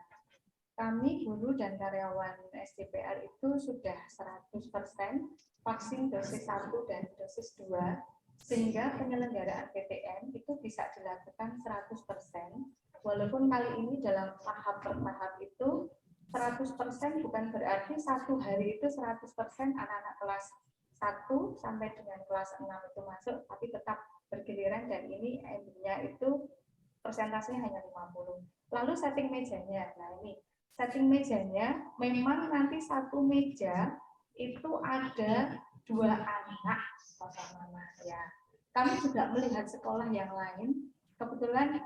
Kami guru dan karyawan SDPR itu sudah 100% vaksin dosis 1 dan dosis 2, sehingga penyelenggaraan PTM itu bisa dilakukan 100%, walaupun kali ini dalam tahap bertahap itu 100% bukan berarti satu hari itu 100% anak-anak kelas 1 sampai dengan kelas 6 itu masuk, tapi tetap bergiliran dan ini endingnya itu persentasenya hanya 50. Lalu setting mejanya, nah ini setting mejanya memang nanti satu meja itu ada 2 anak Papa Mama ya. Kami juga melihat sekolah yang lain. Kebetulan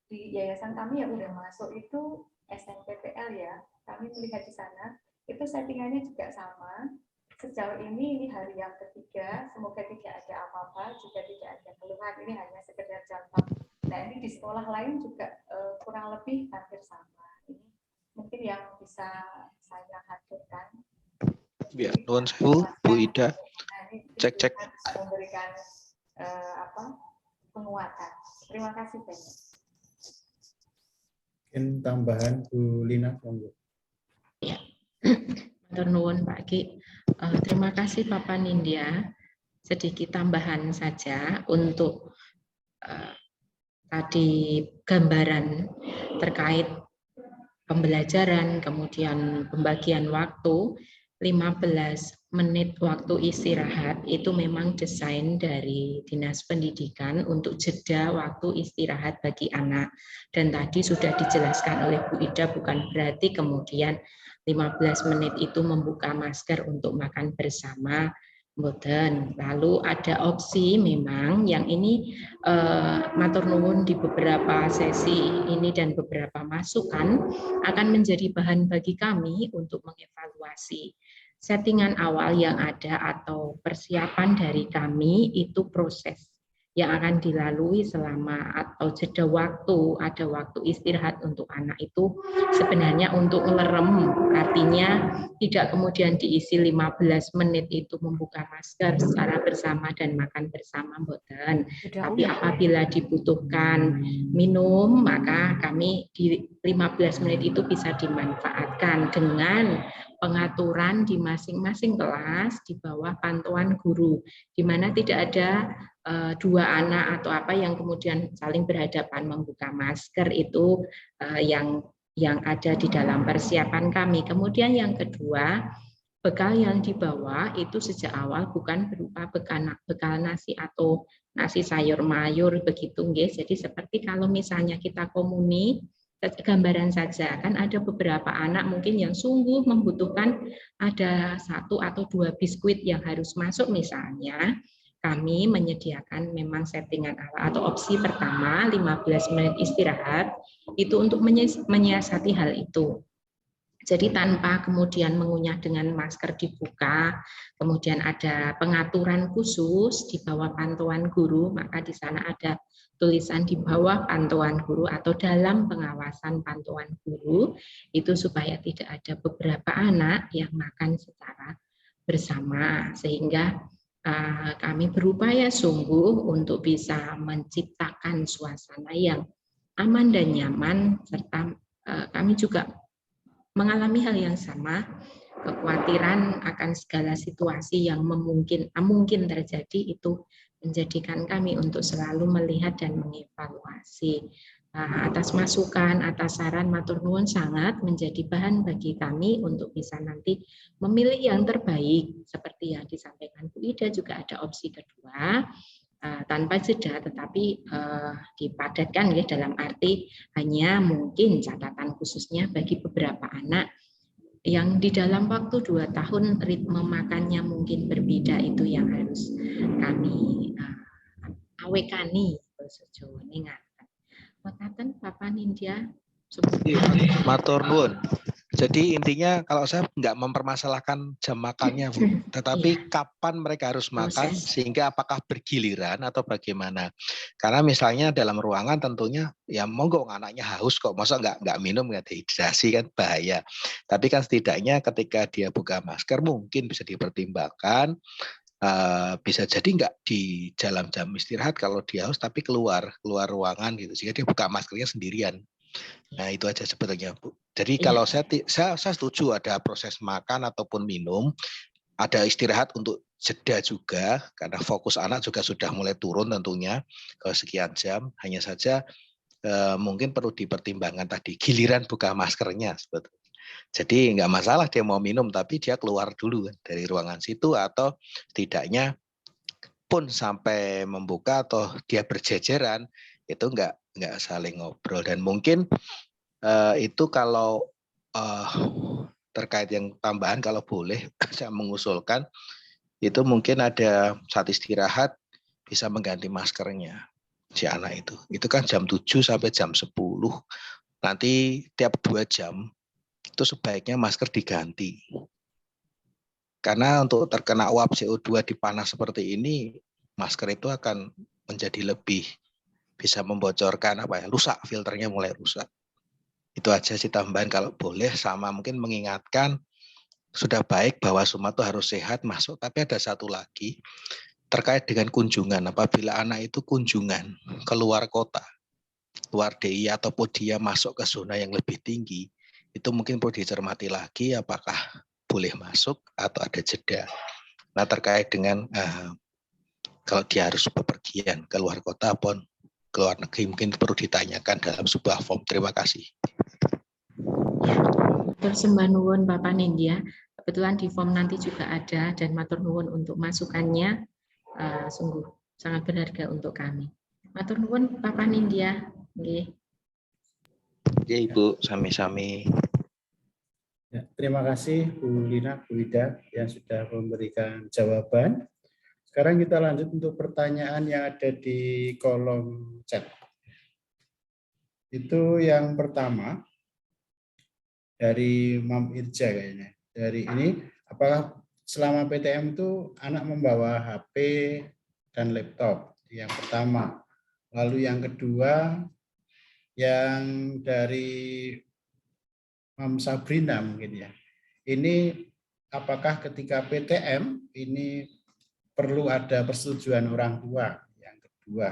di yayasan kami yang udah masuk itu SNPTL ya. Kami melihat di sana itu settingannya juga sama. Sejauh ini hari yang ketiga, semoga tidak ada apa-apa, juga tidak ada keluhan. Ini hanya sekedar contoh. Nah ini di sekolah lain juga kurang lebih hampir sama. Ini mungkin yang bisa saya hadirkan. Ya, nuwun sewu, Bu Ida. Cek. Memberikan penguatan. Terima kasih banyak. Mungkin tambahan Bu Lina, monggo. Ya, matur nuwun Pak Ki. Terima kasih Bapak Nindya. Sedikit tambahan saja untuk tadi gambaran terkait pembelajaran, kemudian pembagian waktu, 15 menit waktu istirahat itu memang desain dari Dinas Pendidikan untuk jeda waktu istirahat bagi anak. Dan tadi sudah dijelaskan oleh Bu Ida, bukan berarti kemudian 15 menit itu membuka masker untuk makan bersama. Mboten. Lalu ada opsi memang yang ini matur nuwun di beberapa sesi ini dan beberapa masukan akan menjadi bahan bagi kami untuk mengevaluasi settingan awal yang ada atau persiapan dari kami itu proses yang akan dilalui selama atau jeda waktu, ada waktu istirahat untuk anak itu sebenarnya untuk ngelerem, artinya tidak kemudian diisi 15 menit itu membuka masker secara bersama dan makan bersama, mboten. Tapi apabila dibutuhkan minum, maka kami di 15 menit itu bisa dimanfaatkan dengan pengaturan di masing-masing kelas di bawah pantauan guru, di mana tidak ada 2 anak atau apa yang kemudian saling berhadapan membuka masker itu yang ada di dalam persiapan kami. Kemudian yang kedua, bekal yang dibawa itu sejak awal bukan berupa bekal nasi atau nasi sayur mayur begitu, nggih. Jadi seperti kalau misalnya kita komuni, gambaran saja kan ada beberapa anak mungkin yang sungguh membutuhkan ada 1 atau 2 biskuit yang harus masuk misalnya. Kami menyediakan memang settingan awal atau opsi pertama 15 menit istirahat itu untuk menyiasati hal itu. Jadi tanpa kemudian mengunyah dengan masker dibuka, kemudian ada pengaturan khusus di bawah pantauan guru, maka di sana ada tulisan di bawah pantauan guru atau dalam pengawasan pantauan guru, itu supaya tidak ada beberapa anak yang makan secara bersama, sehingga kami berupaya sungguh untuk bisa menciptakan suasana yang aman dan nyaman, serta kami juga mengalami hal yang sama, kekhawatiran akan segala situasi yang mungkin terjadi itu menjadikan kami untuk selalu melihat dan mengevaluasi. Atas masukan, atas saran matur nuwun sangat menjadi bahan bagi kami untuk bisa nanti memilih yang terbaik seperti yang disampaikan Bu Ida. Juga ada opsi kedua tanpa jeda tetapi dipadatkan ya, dalam arti hanya mungkin catatan khususnya bagi beberapa anak yang di dalam waktu 2 tahun ritme makannya mungkin berbeda, itu yang harus kami awekani Jawa Ningat. Mekaten Bapak Nindya. Matur nuwun. Jadi intinya kalau saya nggak mempermasalahkan jam makannya, Bu, tetapi kapan mereka harus makan, sehingga apakah bergiliran atau bagaimana? Karena misalnya dalam ruangan tentunya ya monggo anaknya haus kok, masa nggak minum, nggak dehidrasi kan bahaya. Tapi kan setidaknya ketika dia buka masker mungkin bisa dipertimbangkan. Bisa jadi nggak di dalam jam istirahat kalau dia haus, tapi keluar ruangan gitu, sehingga dia buka maskernya sendirian. Nah itu aja sebetulnya, Bu. Jadi kalau saya setuju ada proses makan ataupun minum, ada istirahat untuk jeda juga, karena fokus anak juga sudah mulai turun tentunya ke sekian jam. Hanya saja mungkin perlu dipertimbangkan tadi giliran buka maskernya sebetulnya. Jadi nggak masalah dia mau minum, tapi dia keluar dulu dari ruangan situ, atau setidaknya pun sampai membuka atau dia berjejeran itu nggak saling ngobrol. Dan mungkin itu kalau terkait yang tambahan, kalau boleh saya mengusulkan itu mungkin ada saat istirahat bisa mengganti maskernya si anak itu. Itu kan jam 7 sampai jam 10. Nanti tiap 2 jam itu sebaiknya masker diganti. Karena untuk terkena uap CO2 di panas seperti ini, masker itu akan menjadi lebih bisa membocorkan rusak, filternya mulai rusak. Itu aja sih tambahan kalau boleh, sama mungkin mengingatkan sudah baik bahwa semua itu harus sehat masuk, tapi ada satu lagi terkait dengan kunjungan. Apabila anak itu kunjungan keluar kota, luar DI ataupun dia masuk ke zona yang lebih tinggi, itu mungkin perlu dicermati lagi apakah boleh masuk atau ada jeda. Nah, terkait dengan kalau dia harus bepergian ke luar kota ataupun ke luar negeri, mungkin perlu ditanyakan dalam sebuah form. Terima kasih. Matur sembah nuwun Bapak Nindya. Kebetulan di form nanti juga ada, dan matur nuwun untuk masukannya, sungguh sangat berharga untuk kami. Matur nuwun Bapak Nindya. Nggih. Ya Ibu, sami-sami. Ya, terima kasih Bu Lina, Bu Ida yang sudah memberikan jawaban. Sekarang kita lanjut untuk pertanyaan yang ada di kolom chat. Itu yang pertama dari Mam Irja kayaknya. Dari ini, apakah selama PTM itu anak membawa HP dan laptop? Yang pertama. Lalu yang kedua, yang dari Mam Sabrina mungkin ya. Ini apakah ketika PTM ini perlu ada persetujuan orang tua? Yang kedua.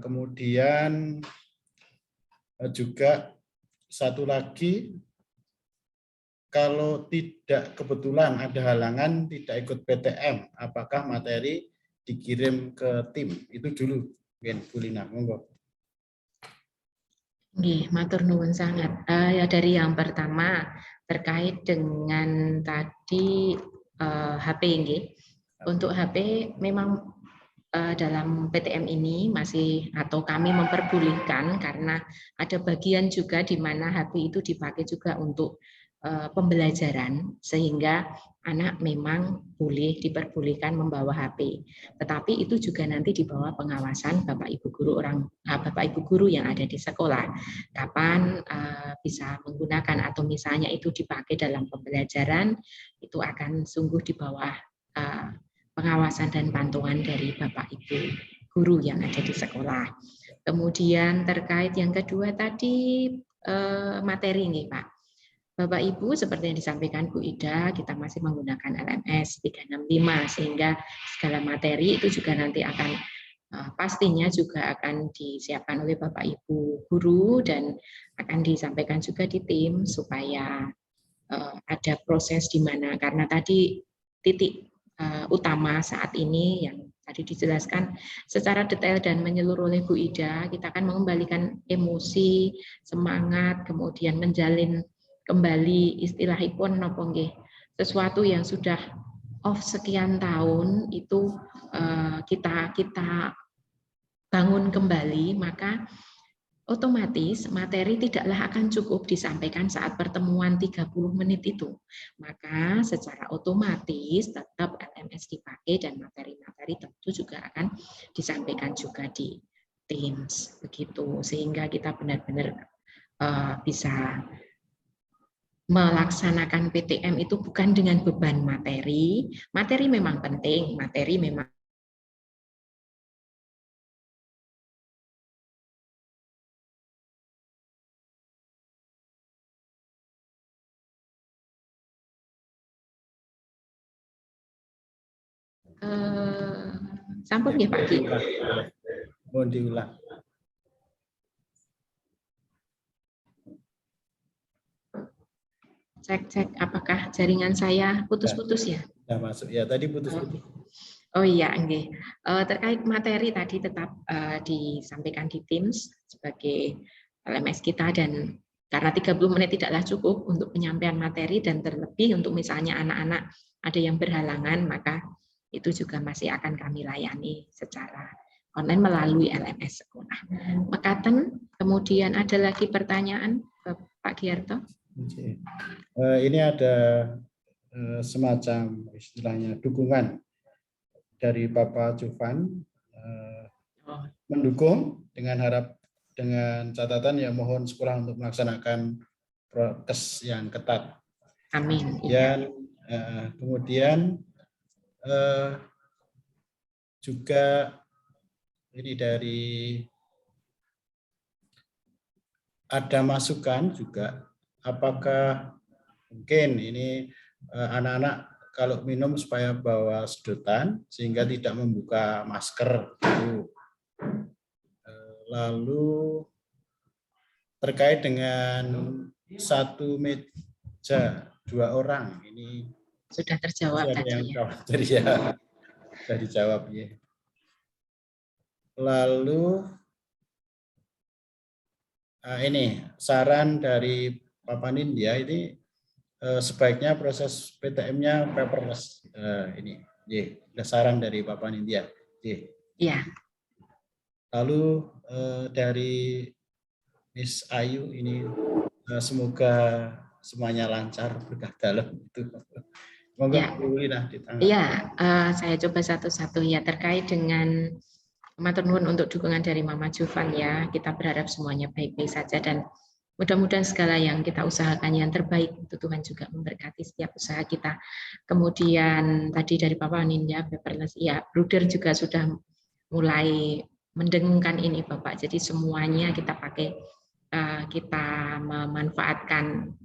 Kemudian juga satu lagi, kalau tidak kebetulan ada halangan tidak ikut PTM, apakah materi dikirim ke tim? Itu dulu mungkin Bu Lina, monggo. Nggih, matur nuwun sangat. Ya dari yang pertama terkait dengan tadi HP nggih. Untuk HP memang dalam PTM ini masih atau kami memperbolehkan karena ada bagian juga di mana HP itu dipakai juga untuk pembelajaran, sehingga anak memang boleh diperbolehkan membawa HP. Tetapi itu juga nanti di bawah pengawasan Bapak Ibu guru yang ada di sekolah. Kapan bisa menggunakan atau misalnya itu dipakai dalam pembelajaran, itu akan sungguh di bawah pengawasan dan bantuan dari Bapak Ibu guru yang ada di sekolah. Kemudian terkait yang kedua tadi materi nih Pak. Bapak Ibu seperti yang disampaikan Bu Ida, kita masih menggunakan LMS 365 sehingga segala materi itu juga nanti akan pastinya juga akan disiapkan oleh Bapak Ibu guru dan akan disampaikan juga di tim supaya ada proses di mana, karena tadi titik utama saat ini yang tadi dijelaskan secara detail dan menyeluruh oleh Bu Ida, kita akan mengembalikan emosi, semangat, kemudian menjalin kembali istilahipun napa nggih, sesuatu yang sudah off sekian tahun itu kita bangun kembali, maka otomatis materi tidaklah akan cukup disampaikan saat pertemuan 30 menit itu. Maka secara otomatis tetap LMS dipakai dan materi-materi tentu juga akan disampaikan juga di Teams begitu, sehingga kita benar-benar bisa melaksanakan PTM itu bukan dengan beban materi. Materi memang penting, materi memang sampun ya Pak Ki. Mohon diulang. Cek apakah jaringan saya putus-putus ya? Sudah masuk ya, tadi putus-putus. Oh iya, nggih. Terkait materi tadi tetap disampaikan di Teams sebagai LMS kita, dan karena 30 menit tidaklah cukup untuk penyampaian materi, dan terlebih untuk misalnya anak-anak ada yang berhalangan, maka itu juga masih akan kami layani secara online melalui LMS sekolah. Mekaten, kemudian ada lagi pertanyaan Pak Giarto? Ini ada semacam istilahnya dukungan dari Bapak Jovan, mendukung dengan catatan ya mohon sekolah untuk melaksanakan prokes yang ketat. Amin. Kemudian juga ini dari ada masukan juga, apakah mungkin ini anak-anak kalau minum supaya bawa sedotan sehingga tidak membuka masker. Lalu terkait dengan satu meja 2 orang, ini sudah terjawab tadi yang ya. Sudah dijawab ya. Lalu ini saran dari Pak Nindya ini sebaiknya proses PTM-nya paperless. Ini ada saran dari Pak Nindya. Iya. Lalu dari Miss Ayu ini semoga semuanya lancar berkah dalam itu. Ya. Iya, saya coba satu-satu ya terkait dengan matur nuwun untuk dukungan dari Mama Jovan ya. Kita berharap semuanya baik-baik saja dan mudah-mudahan segala yang kita usahakan yang terbaik itu Tuhan juga memberkati setiap usaha kita. Kemudian tadi dari Bapak Nindya paperless ya, Bruder juga sudah mulai mendengungkan ini Bapak. Jadi semuanya kita pakai, kita memanfaatkan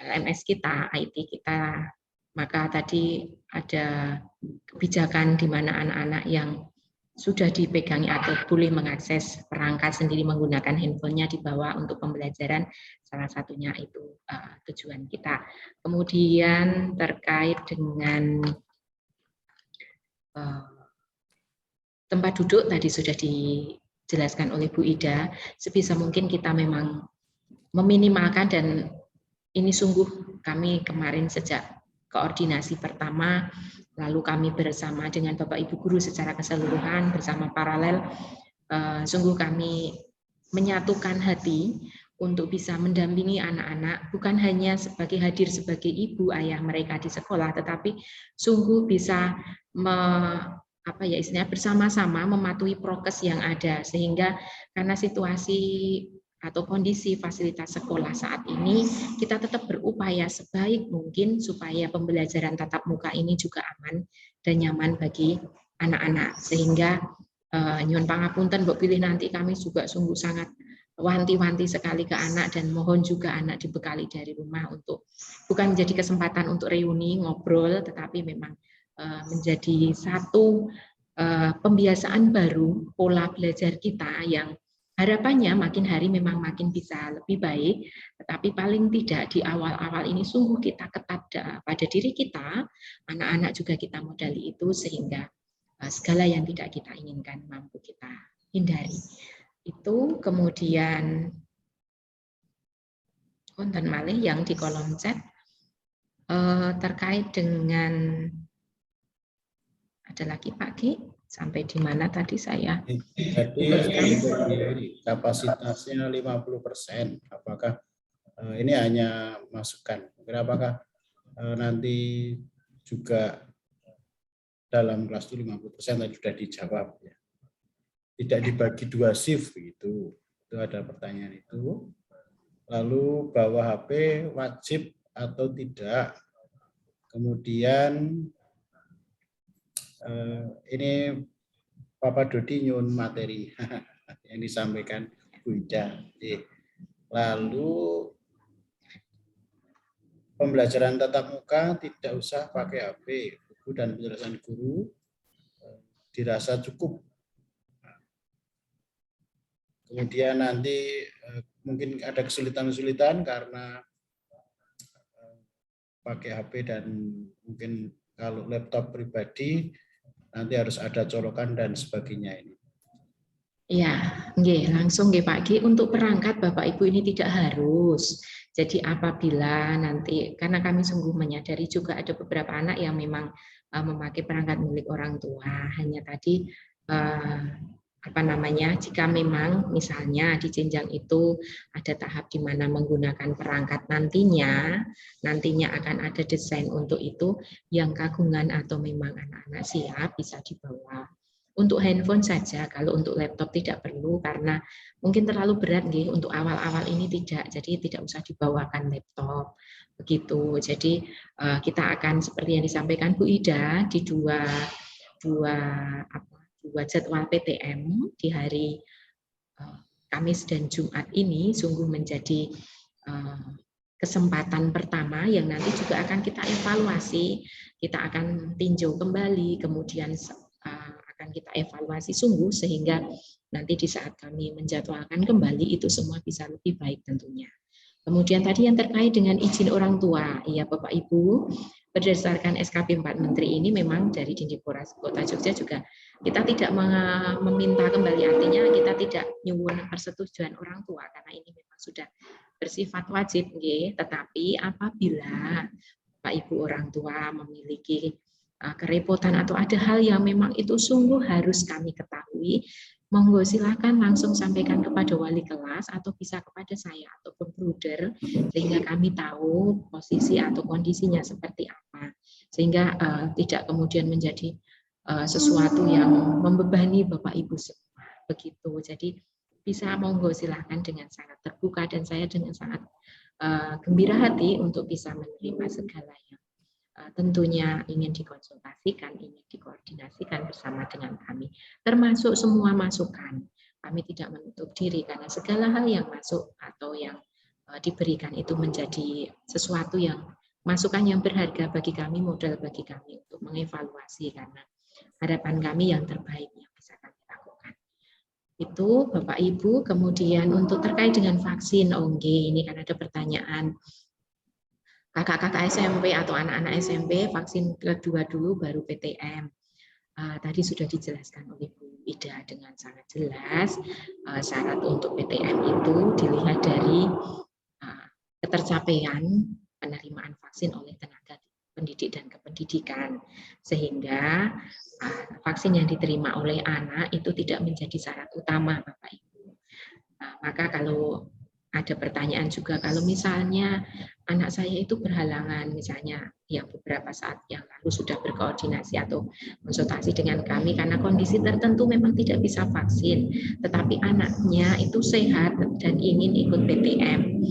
LMS kita, IT kita. Maka tadi ada kebijakan di mana anak-anak yang sudah dipegangi atau boleh mengakses perangkat sendiri menggunakan handphonenya dibawa untuk pembelajaran, salah satunya itu tujuan kita. Kemudian terkait dengan tempat duduk tadi sudah dijelaskan oleh Bu Ida, sebisa mungkin kita memang meminimalkan dan ini sungguh kami kemarin sejak koordinasi pertama, lalu kami bersama dengan Bapak Ibu Guru secara keseluruhan bersama paralel, sungguh kami menyatukan hati untuk bisa mendampingi anak-anak, bukan hanya sebagai hadir sebagai ibu ayah mereka di sekolah, tetapi sungguh bisa bersama-sama mematuhi prokes yang ada, sehingga karena situasi atau kondisi fasilitas sekolah saat ini, kita tetap berupaya sebaik mungkin supaya pembelajaran tatap muka ini juga aman dan nyaman bagi anak-anak. Sehingga nyuwun pangapunten mbok pilih nanti kami juga sungguh sangat wanti-wanti sekali ke anak dan mohon juga anak dibekali dari rumah untuk bukan menjadi kesempatan untuk reuni ngobrol, tetapi memang menjadi satu pembiasaan baru pola belajar kita yang harapannya makin hari memang makin bisa lebih baik, tetapi paling tidak di awal-awal ini sungguh kita ketat pada diri kita, anak-anak juga kita modali itu sehingga segala yang tidak kita inginkan mampu kita hindari. Itu kemudian konten malih yang di kolom chat terkait dengan ada lagi Pak Ki. Sampai di mana tadi saya? Jadi kapasitasnya 50%. Apakah ini hanya masukan? Apakah nanti juga dalam kelas itu 50% tadi sudah dijawab ya. Tidak dibagi 2 shift begitu. Itu ada pertanyaan itu. Lalu bawa HP wajib atau tidak? Kemudian ini Bapak Dodi nyun materi yang disampaikan Bu Ida. Lalu pembelajaran tatap muka tidak usah pakai HP, buku dan penjelasan guru dirasa cukup. Kemudian nanti mungkin ada kesulitan-kesulitan karena pakai HP dan mungkin kalau laptop pribadi nanti harus ada colokan dan sebagainya ini. Ya, langsung Pak Ki, untuk perangkat Bapak Ibu ini tidak harus. Jadi apabila nanti, karena kami sungguh menyadari juga ada beberapa anak yang memang memakai perangkat milik orang tua, hanya tadi jika memang misalnya di jenjang itu ada tahap di mana menggunakan perangkat nantinya akan ada desain untuk itu, yang kagungan atau memang anak-anak siap bisa dibawa. Untuk handphone saja, kalau untuk laptop tidak perlu karena mungkin terlalu berat nggih, untuk awal-awal ini tidak, jadi tidak usah dibawakan laptop begitu. Jadi kita akan seperti yang disampaikan Bu Ida di dua jadwal PTM di hari Kamis dan Jumat ini sungguh menjadi kesempatan pertama yang nanti juga akan kita evaluasi, kita akan tinjau kembali, kemudian akan kita evaluasi sungguh sehingga nanti di saat kami menjadwalkan kembali itu semua bisa lebih baik tentunya. Kemudian tadi yang terkait dengan izin orang tua, ya Bapak Ibu, berdasarkan SKP 4 Menteri ini memang dari Dindikpora Kota Jogja juga kita tidak meminta kembali, artinya kita tidak nyuwun persetujuan orang tua karena ini memang sudah bersifat wajib, tetapi apabila Bapak Ibu orang tua memiliki kerepotan atau ada hal yang memang itu sungguh harus kami ketahui, monggo silakan langsung sampaikan kepada wali kelas atau bisa kepada saya ataupun bruder sehingga kami tahu posisi atau kondisinya seperti apa, sehingga tidak kemudian menjadi sesuatu yang membebani Bapak Ibu semua begitu. Jadi bisa monggo silakan dengan sangat terbuka dan saya dengan sangat gembira hati untuk bisa menerima segala yang tentunya ingin dikonsultasikan, ingin dikoordinasikan bersama dengan kami, termasuk semua masukan. Kami tidak menutup diri karena segala hal yang masuk atau yang diberikan itu menjadi sesuatu yang masukan yang berharga bagi kami, modal bagi kami untuk mengevaluasi karena harapan kami yang terbaik yang bisa kami lakukan. Itu Bapak Ibu. Kemudian untuk terkait dengan vaksin, ini kan ada pertanyaan. Kakak-kakak SMP atau anak-anak SMP vaksin kedua dulu baru PTM. Tadi sudah dijelaskan oleh Bu Ida dengan sangat jelas. Syarat untuk PTM itu dilihat dari ketercapaian penerimaan vaksin oleh tenaga pendidik dan kependidikan. Sehingga vaksin yang diterima oleh anak itu tidak menjadi syarat utama, Bapak Ibu. Maka kalau ada pertanyaan juga, kalau misalnya anak saya itu berhalangan, misalnya yang beberapa saat yang lalu sudah berkoordinasi atau konsultasi dengan kami karena kondisi tertentu memang tidak bisa vaksin, tetapi anaknya itu sehat dan ingin ikut PTM.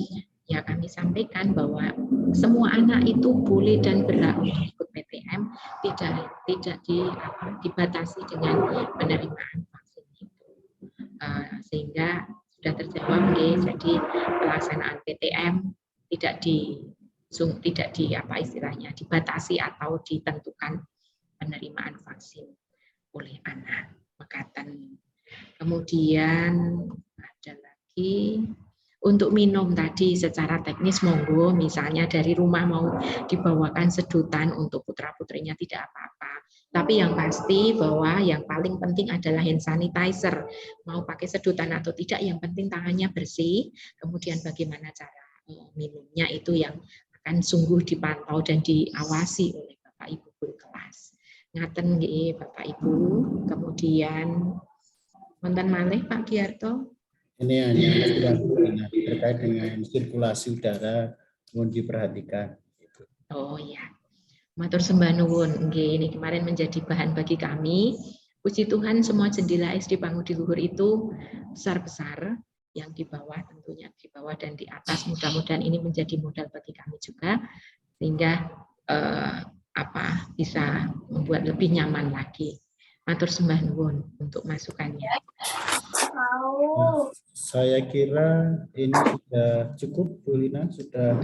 Ya kami sampaikan bahwa semua anak itu boleh dan berhak untuk ikut PTM, tidak dibatasi dengan penerimaan vaksin itu. Sehingga sudah terjawab, jadi pelaksanaan PTM tidak dibatasi atau ditentukan penerimaan vaksin oleh anak mekaten. Kemudian ada lagi untuk minum tadi secara teknis monggo, misalnya dari rumah mau dibawakan sedotan untuk putra-putrinya tidak apa-apa. Tapi yang pasti bahwa yang paling penting adalah hand sanitizer. Mau pakai sedotan atau tidak, yang penting tangannya bersih. Kemudian bagaimana cara minumnya itu yang akan sungguh dipantau dan diawasi oleh Bapak Ibu guru kelas. Ngaten nggih Bapak Ibu. Kemudian wonten malih Pak Giarto. Ini hanya terkait dengan sirkulasi udara mohon diperhatikan. Oh iya. Matur sembah nuwun, ini kemarin menjadi bahan bagi kami. Puji Tuhan semua jendela SD Pangudi Luhur itu besar-besar, yang di bawah tentunya di bawah dan di atas. Mudah-mudahan ini menjadi modal bagi kami juga, sehingga bisa membuat lebih nyaman lagi. Matur sembah nuwun untuk masukannya. Saya kira ini sudah cukup, Bu Lina, sudah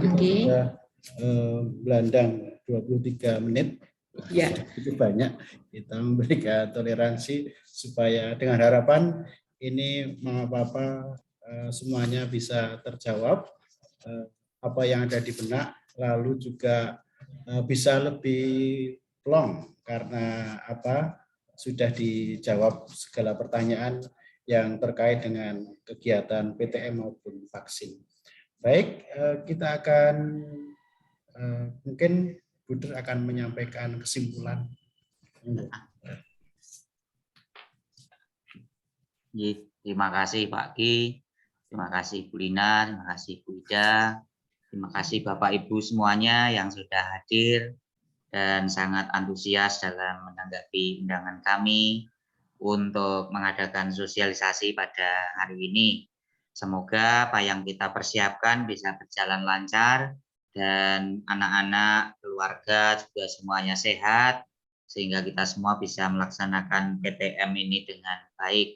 belandang 23 menit. Ya. Itu banyak kita memberikan toleransi supaya dengan harapan ini apa-apa semuanya bisa terjawab, apa yang ada di benak, lalu juga bisa lebih plong karena sudah dijawab segala pertanyaan yang terkait dengan kegiatan PTM maupun vaksin. Baik, kita akan mungkin Buder akan menyampaikan kesimpulan. Terima kasih Pak Ki, terima kasih Bu Lina, terima kasih Bu Ida, terima kasih Bapak Ibu semuanya yang sudah hadir dan sangat antusias dalam menanggapi undangan kami untuk mengadakan sosialisasi pada hari ini. Semoga apa yang kita persiapkan bisa berjalan lancar dan anak-anak, keluarga juga semuanya sehat sehingga kita semua bisa melaksanakan PTM ini dengan baik.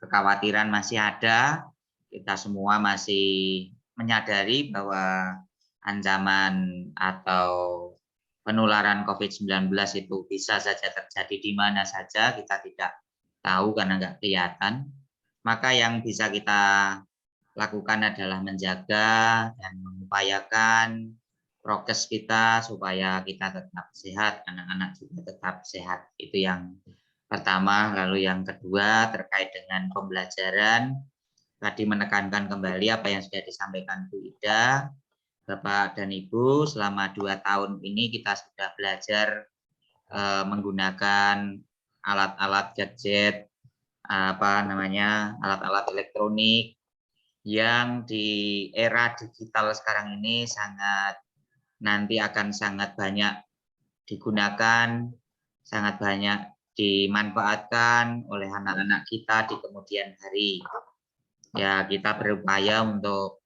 Kekhawatiran masih ada, kita semua masih menyadari bahwa ancaman atau penularan COVID-19 itu bisa saja terjadi di mana saja, kita tidak tahu karena nggak kelihatan. Maka yang bisa kita lakukan adalah menjaga dan mengupayakan prokes kita supaya kita tetap sehat, anak-anak juga tetap sehat. Itu yang pertama. Lalu yang kedua terkait dengan pembelajaran, tadi menekankan kembali apa yang sudah disampaikan Bu Ida, Bapak dan Ibu. Selama 2 tahun ini kita sudah belajar menggunakan alat-alat gadget, alat-alat elektronik yang di era digital sekarang ini nanti akan sangat banyak digunakan, sangat banyak dimanfaatkan oleh anak-anak kita di kemudian hari. Ya, kita berupaya untuk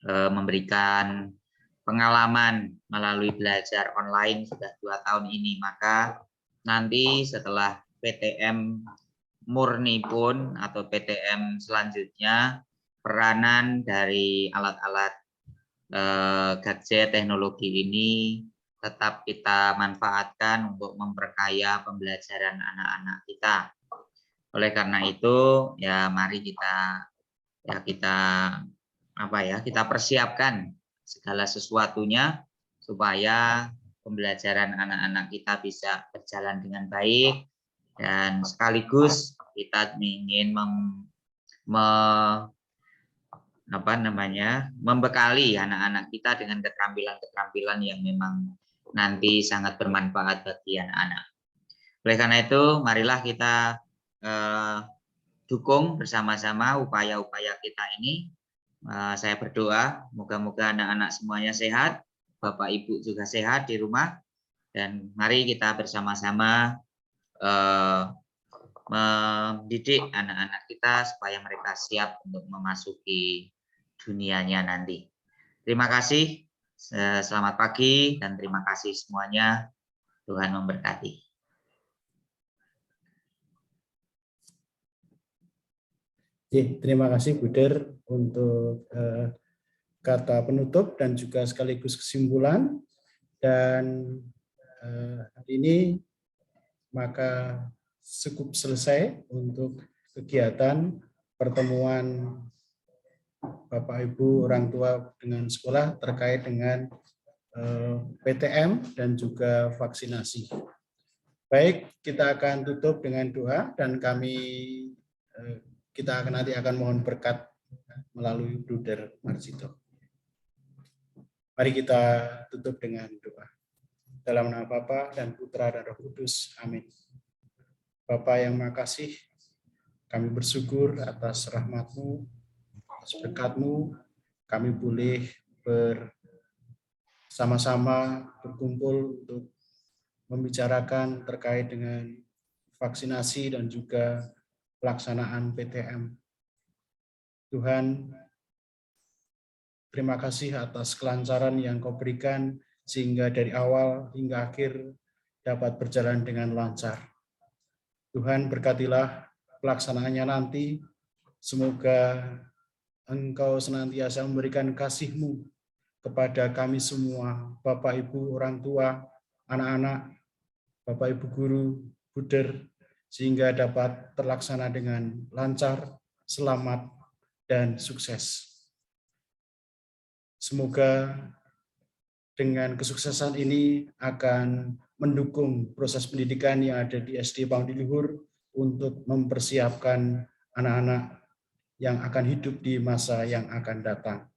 memberikan pengalaman melalui belajar online sudah 2 tahun ini. Maka nanti setelah PTM murni pun atau PTM selanjutnya, peranan dari alat-alat gadget teknologi ini tetap kita manfaatkan untuk memperkaya pembelajaran anak-anak kita. Oleh karena itu, ya mari kita persiapkan segala sesuatunya supaya pembelajaran anak-anak kita bisa berjalan dengan baik, dan sekaligus kita ingin membekali anak-anak kita dengan keterampilan-keterampilan yang memang nanti sangat bermanfaat bagi anak-anak. Oleh karena itu, marilah kita dukung bersama-sama upaya-upaya kita ini. Saya berdoa, moga-moga anak-anak semuanya sehat, Bapak Ibu juga sehat di rumah, dan mari kita bersama-sama mendidik anak-anak kita supaya mereka siap untuk memasuki dunianya nanti. Terima kasih, selamat pagi, dan terima kasih semuanya. Tuhan memberkati. Terima kasih Bu Der untuk kata penutup dan juga sekaligus kesimpulan. Dan hari ini maka cukup selesai untuk kegiatan pertemuan Bapak Ibu orang tua dengan sekolah terkait dengan PTM dan juga vaksinasi. Baik, kita akan tutup dengan doa dan kita nanti akan mohon berkat melalui Bruder Marcito. Mari kita tutup dengan doa. Dalam nama Bapa dan Putra dan Roh Kudus. Amin. Bapa yang makasih, kami bersyukur atas rahmat-Mu, atas berkat-Mu, kami boleh bersama-sama berkumpul untuk membicarakan terkait dengan vaksinasi dan juga pelaksanaan PTM. Tuhan, terima kasih atas kelancaran yang Kau berikan sehingga dari awal hingga akhir dapat berjalan dengan lancar. Tuhan, berkatilah pelaksanaannya nanti. Semoga Engkau senantiasa memberikan kasih-Mu kepada kami semua, Bapak Ibu orang tua, anak-anak, Bapak Ibu guru, buder, sehingga dapat terlaksana dengan lancar, selamat, dan sukses. Semoga dengan kesuksesan ini akan mendukung proses pendidikan yang ada di SD Pangdi Luhur untuk mempersiapkan anak-anak yang akan hidup di masa yang akan datang.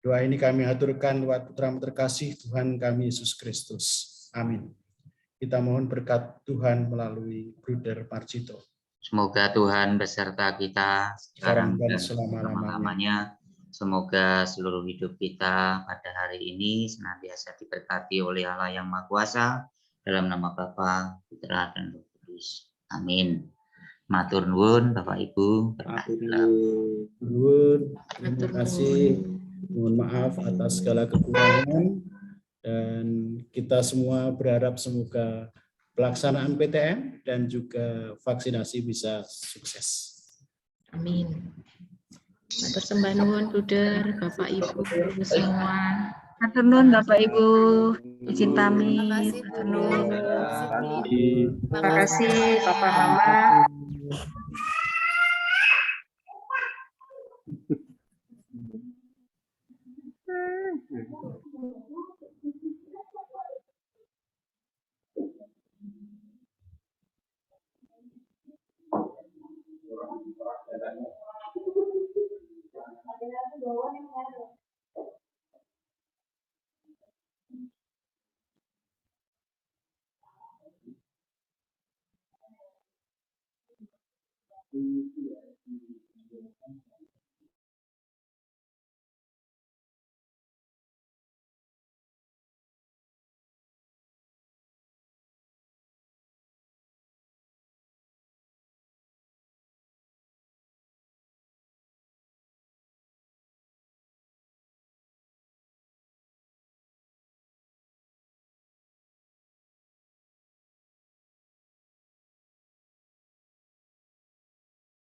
Doa ini kami haturkan lewat Putra-Mu terkasih Tuhan kami Yesus Kristus. Amin. Kita mohon berkat Tuhan melalui Bruder Marcito. Semoga Tuhan beserta kita sekarang sekarang dan dan selama-lamanya. selama-lamanya. Semoga seluruh hidup kita pada hari ini senantiasa diberkati oleh Allah yang Maha Kuasa, dalam nama Bapa, Putra, dan Roh Kudus. Amin. Matur nuwun Bapak Ibu. Nuwun. Terima kasih. Mohon maaf atas segala kekurangan, dan kita semua berharap semoga pelaksanaan PTM dan juga vaksinasi bisa sukses. Amin. Matur sembah nuwun Bruder, Bapak Ibu semua. Matur nuwun Bapak Ibu, izin pamit. Matur nuwun. Terima kasih Bapak Mama.